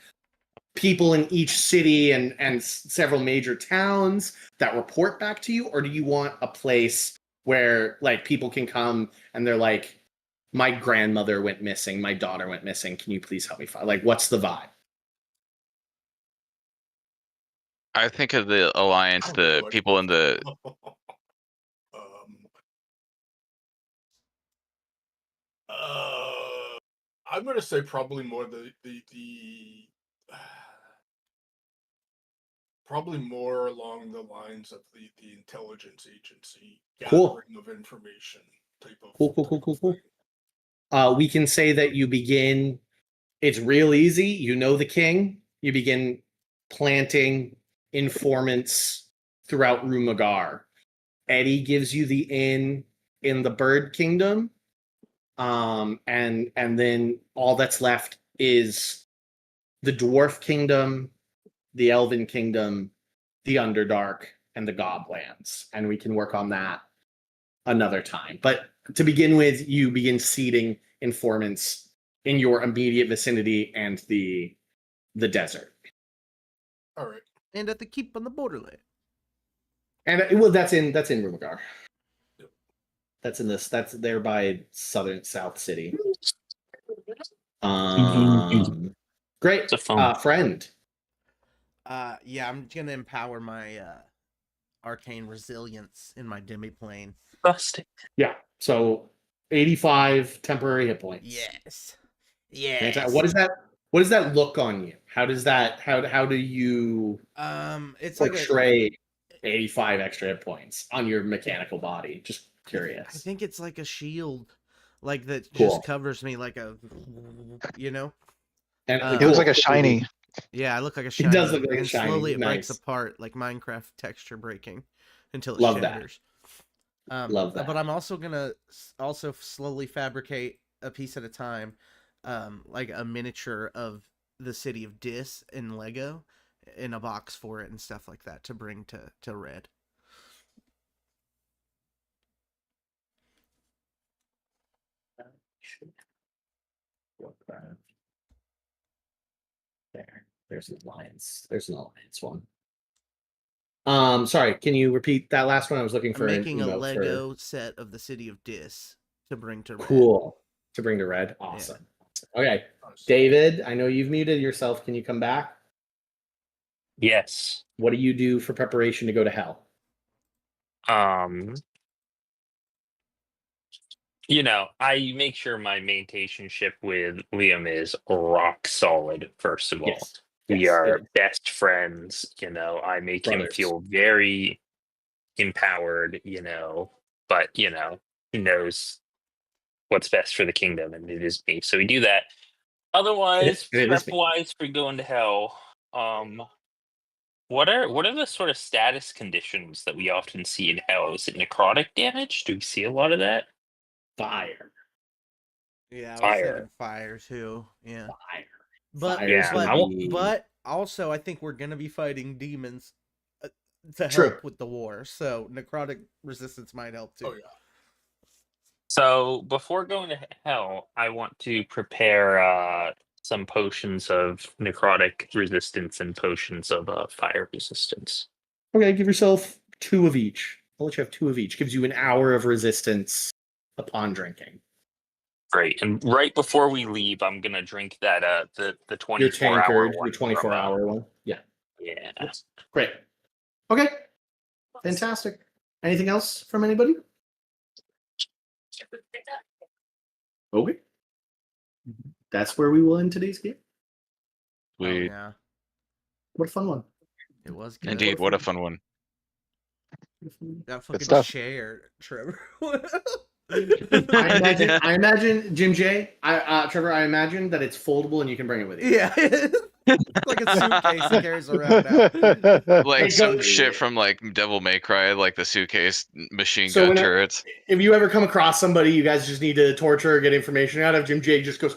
people in each city and several major towns that report back to you, or do you want a place where like people can come and they're like, my grandmother went missing, my daughter went missing, can you please help me find? Like, what's the vibe? I think of the alliance, the people in the. I'm going to say probably more probably more along the lines of the intelligence agency, gathering of information type of. Cool. We can say that you begin. It's real easy. You know the king. You begin planting informants throughout Rumagar. Eddie gives you the inn in the Bird Kingdom. And then all that's left is the Dwarf Kingdom, the Elven Kingdom, the Underdark, and the Goblands. And we can work on that another time. But to begin with, you begin seeding informants in your immediate vicinity and the desert. All right. And at the keep on the borderland. And that's in Rumagar. That's there by South City. Great. Friend. Yeah, I'm gonna empower my arcane resilience in my demiplane. Busting. Yeah. So 85 temporary hit points. Yes. What does that look on you? How does that how do you it's portray 85 extra hit points on your mechanical body. Just curious. I think it's like a shield, like that Cool. just covers me like a, you know. And It looks like a shiny. Yeah, I look like a shiny. It does look like a and shiny. slowly it breaks Nice. apart like Minecraft texture breaking until it Love that. shatters. Love that. But I'm also gonna slowly fabricate a piece at a time, like a miniature of the city of Dis in Lego, in a box for it and stuff like that to bring to Red. There's an alliance. There's an alliance one. Sorry, can you repeat that last one? I was looking for I'm making an a emote Lego set of the city of Dis to bring to Red. Cool. To bring to Red. Awesome. Yeah. Okay. David, I know you've muted yourself. Can you come back? Yes. What do you do for preparation to go to hell? You know, I make sure my maintain ship with Liam is rock solid, first of all. Yes. We are best friends, you know. I make him feel very empowered, you know, but you know, he knows what's best for the kingdom, and it is me. So we do that. Otherwise, prep wise for going to hell, what are the sort of status conditions that we often see in hell? Is it necrotic damage? Do we see a lot of that? Fire. Yeah, I was thinking fire too. Yeah. Fire. But but also I think we're gonna be fighting demons to help with the war, so necrotic resistance might help too. Oh yeah. So before going to hell, I want to prepare some potions of necrotic resistance and potions of fire resistance. Okay, give yourself 2 of each. I'll let you have 2 of each. Gives you an hour of resistance upon drinking. Great. And right before we leave, I'm gonna drink that the 24-hour your tankard, one. Your 24-hour one. Yeah. Yeah. Great. Okay. Fantastic. Anything else from anybody? Okay. That's where we will end today's game. Oh, yeah. What a fun one. It was good. Indeed, what a fun one. That fucking chair, Trevor. I imagine, Jim J. Trevor, I imagine that it's foldable and you can bring it with you. Yeah. It's like a suitcase he carries around now. Like some shit from like Devil May Cry, like the suitcase machine So gun turrets. If you ever come across somebody you guys just need to torture or get information out of, Jim J just goes,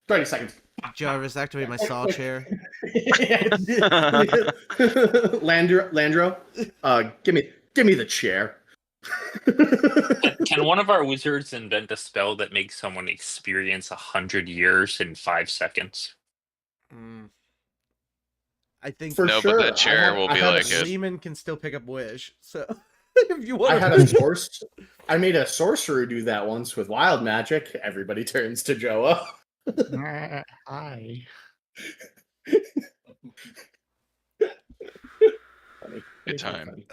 30 seconds. Jarvis, activate my saw chair. Landro, give me the chair. Can one of our wizards invent a spell that makes someone experience 100 years in 5 seconds? I think for sure. But that chair will be like it. Lehman can still pick up wish, so if you want. I made a sorcerer do that once with wild magic. Everybody turns to Joa. Hi. Good time.